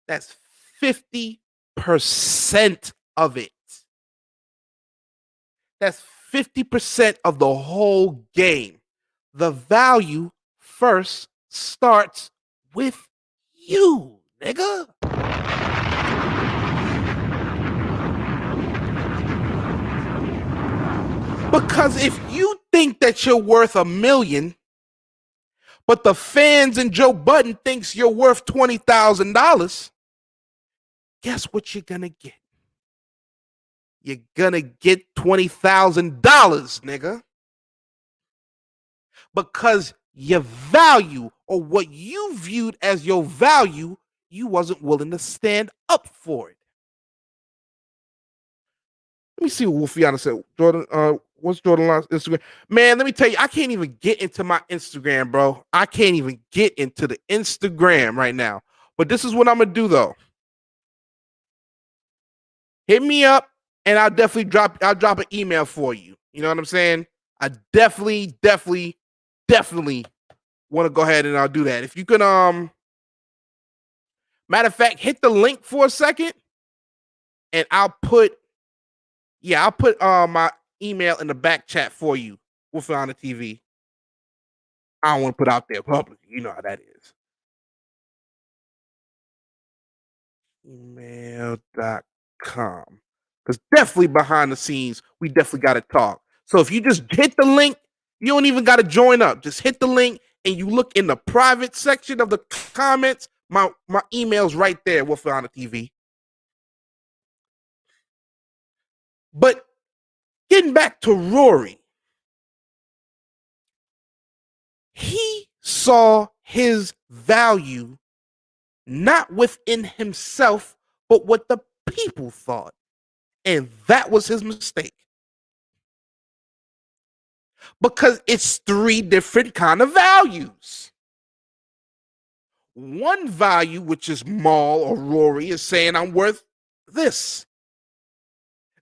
That's 50% of it. That's 50% of the whole game. The value first starts with you, nigga. Because if you think that you're worth $1 million, but the fans and Joe Budden thinks you're worth $20,000, guess what you're gonna get? You're gonna get $20,000, nigga. Because your value, or what you viewed as your value, you wasn't willing to stand up for it. Let me see what Wolfiana said. Jordan, what's Jordan's Instagram? Man, let me tell you, I can't even get into my Instagram, bro. I can't even get into the Instagram right now. But this is what I'm gonna do though. Hit me up, and I'll definitely drop an email for you. You know what I'm saying? I definitely want to go ahead and I'll do that. If you can, matter of fact, hit the link for a second, and I'll put my email in the back chat for you. Wolfie on the TV. I don't want to put out there public. You know how that is. Email.com. Because definitely behind the scenes, we definitely got to talk. So if you just hit the link, you don't even got to join up. Just hit the link and you look in the private section of the comments. My email's right there, Wolfie on the TV. But getting back to Rury, he saw his value not within himself, but what the people thought. And that was his mistake. Because it's 3 different kind of values. One value, which is Maul or Rury, is saying, I'm worth this.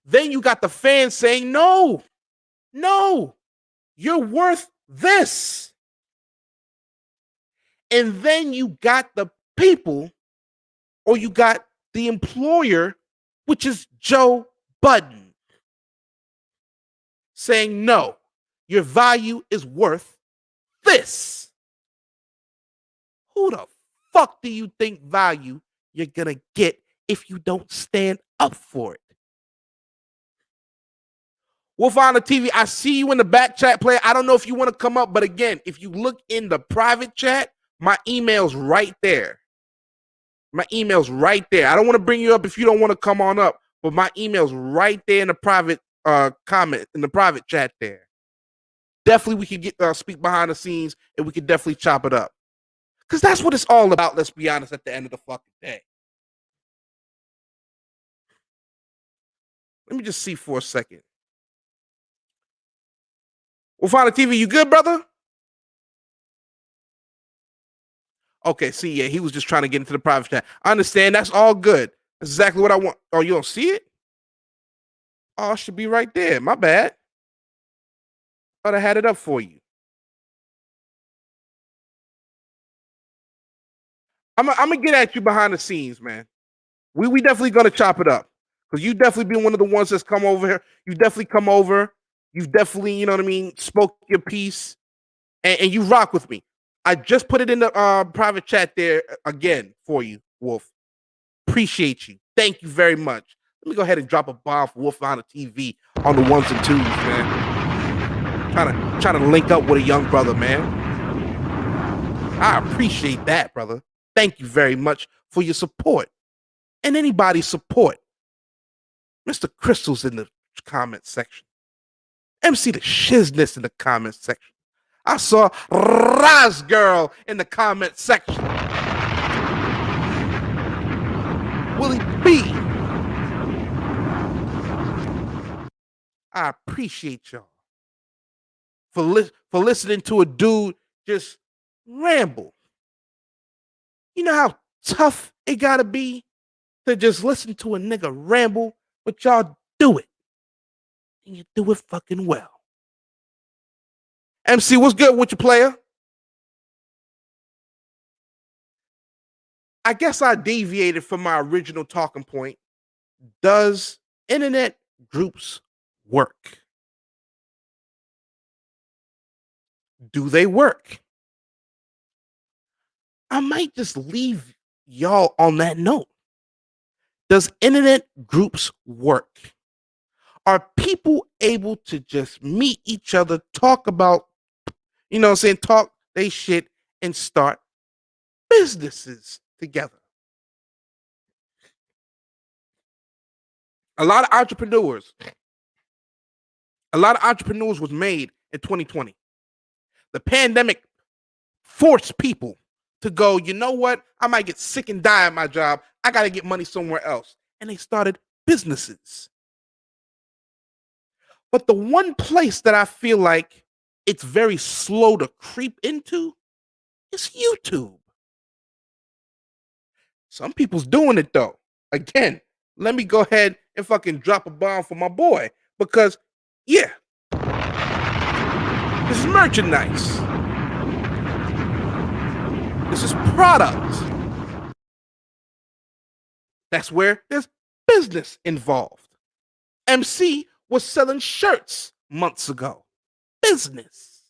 Then you got the fans saying, no, you're worth this. And then you got the people, or you got the employer, which is Joe Budden, saying, no, your value is worth this. Who the fuck do you think value you're gonna get if you don't stand up for it? Wolf on the TV, I see you in the back chat, player. I don't know if you want to come up, but again, if you look in the private chat, my email's right there. My email's right there. I don't want to bring you up if you don't want to come on up, but my email's right there in the private comment, in the private chat there. Definitely we could get speak behind the scenes, and we could definitely chop it up. Because that's what it's all about, let's be honest, at the end of the fucking day. Let me just see for a second. Wolf on the TV, you good, brother? Okay, see, yeah, he was just trying to get into the private chat. I understand. That's all good. That's exactly what I want. Oh, you don't see it? Oh, it should be right there. My bad. Thought I had it up for you. I'm gonna get at you behind the scenes, man. We definitely gonna chop it up. Because you definitely been one of the ones that's come over here. You definitely come over. You've definitely, you know what I mean, spoke your piece. And you rock with me. I just put it in the private chat there again for you, Wolf. Appreciate you. Thank you very much. Let me go ahead and drop a bomb for Wolf on the TV on the 1s and 2s, man. Trying to link up with a young brother, man. I appreciate that, brother. Thank you very much for your support. And anybody's support. Mr. Crystal's in the comment section. MC the shizness in the comment section. I saw Raz Girl in the comment section. Willie B. I appreciate y'all for listening to a dude just ramble. You know how tough it gotta be to just listen to a nigga ramble, but y'all do it. And you do it fucking well. MC, what's good with your player? I guess I deviated from my original talking point. Does internet groups work? Do they work? I might just leave y'all on that note. Does internet groups work? Are people able to just meet each other, talk about, talk they shit and start businesses together? A lot of entrepreneurs was made in 2020. The pandemic forced people to go, you know what? I might get sick and die at my job. I got to get money somewhere else. And they started businesses. But the one place that I feel like it's very slow to creep into is YouTube. Some people's doing it though. Again, let me go ahead and fucking drop a bomb for my boy. Because, yeah, this is merchandise. This is product. That's where there's business involved. MC was selling shirts months ago. Business.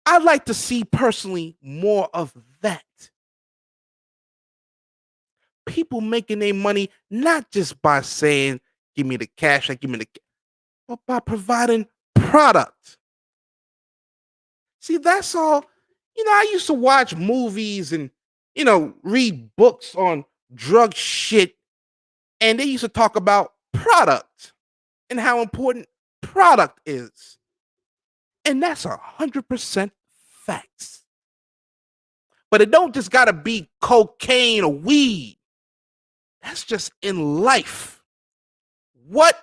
I'd like to see personally more of that. People making their money not just by saying, give me the cash, but by providing product. See, that's all. I used to watch movies and, read books on drug shit. And they used to talk about product and how important product is. And that's 100% facts. But it don't just gotta be cocaine or weed. That's just in life. What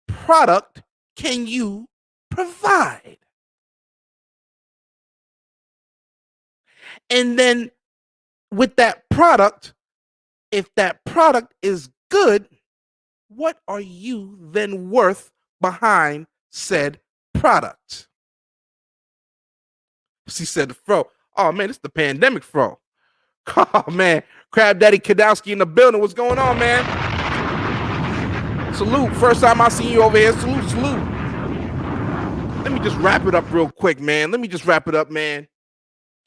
product can you provide? And then with that product, if that product is good, what are you then worth behind said product? She said the fro. Oh man, it's the pandemic fro. Oh man, Crab Daddy Kadowski in the building. What's going on, man? Salute. First time I seen you over here. Salute. Let me just wrap it up real quick, man.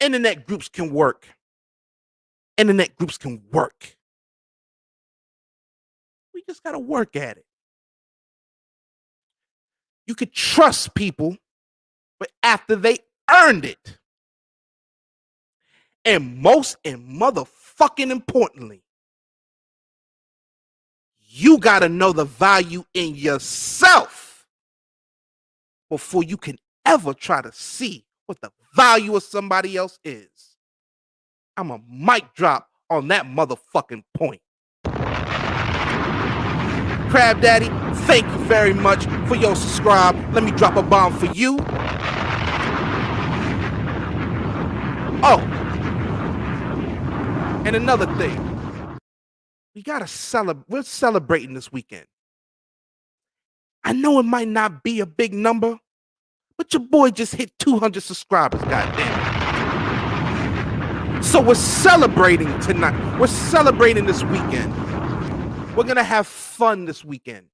Internet groups can work. We just got to work at it. You could trust people, but after they earned it. And most and motherfucking importantly, you got to know the value in yourself before you can ever try to see what the value of somebody else is. I'm a mic drop on that motherfucking point. Crab Daddy, thank you very much for your subscribe. Let me drop a bomb for you. Oh, and another thing. We gotta celebrate. We're celebrating this weekend. I know it might not be a big number, but your boy just hit 200 subscribers, goddamn it. So we're celebrating tonight. We're celebrating this weekend. We're gonna have fun this weekend.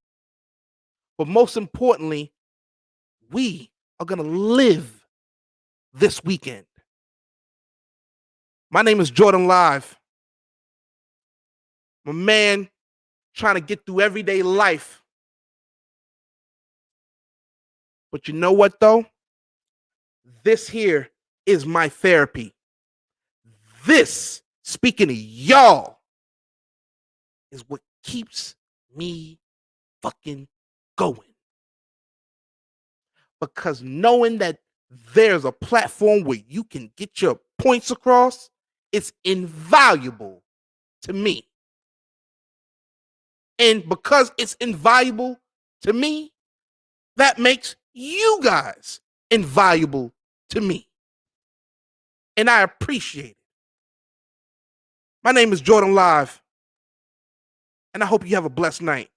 But most importantly, we are gonna live this weekend. My name is Jordan Live. I'm a man trying to get through everyday life. But you know what, though? This here is my therapy. This, speaking to y'all, is what keeps me fucking going. because knowing that there's a platform where you can get your points across, it's invaluable to me. And because it's invaluable to me, that makes you guys invaluable to me. And I appreciate it. My name is Jordan Live, and I hope you have a blessed night.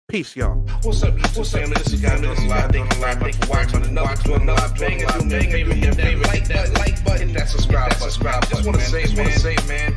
Peace, y'all. What's up, family? This is Jordan Live. Thank you for watching another Jordan Live. Bang it, do me a favor, hit that like button, hit that subscribe button. Just want to say, man.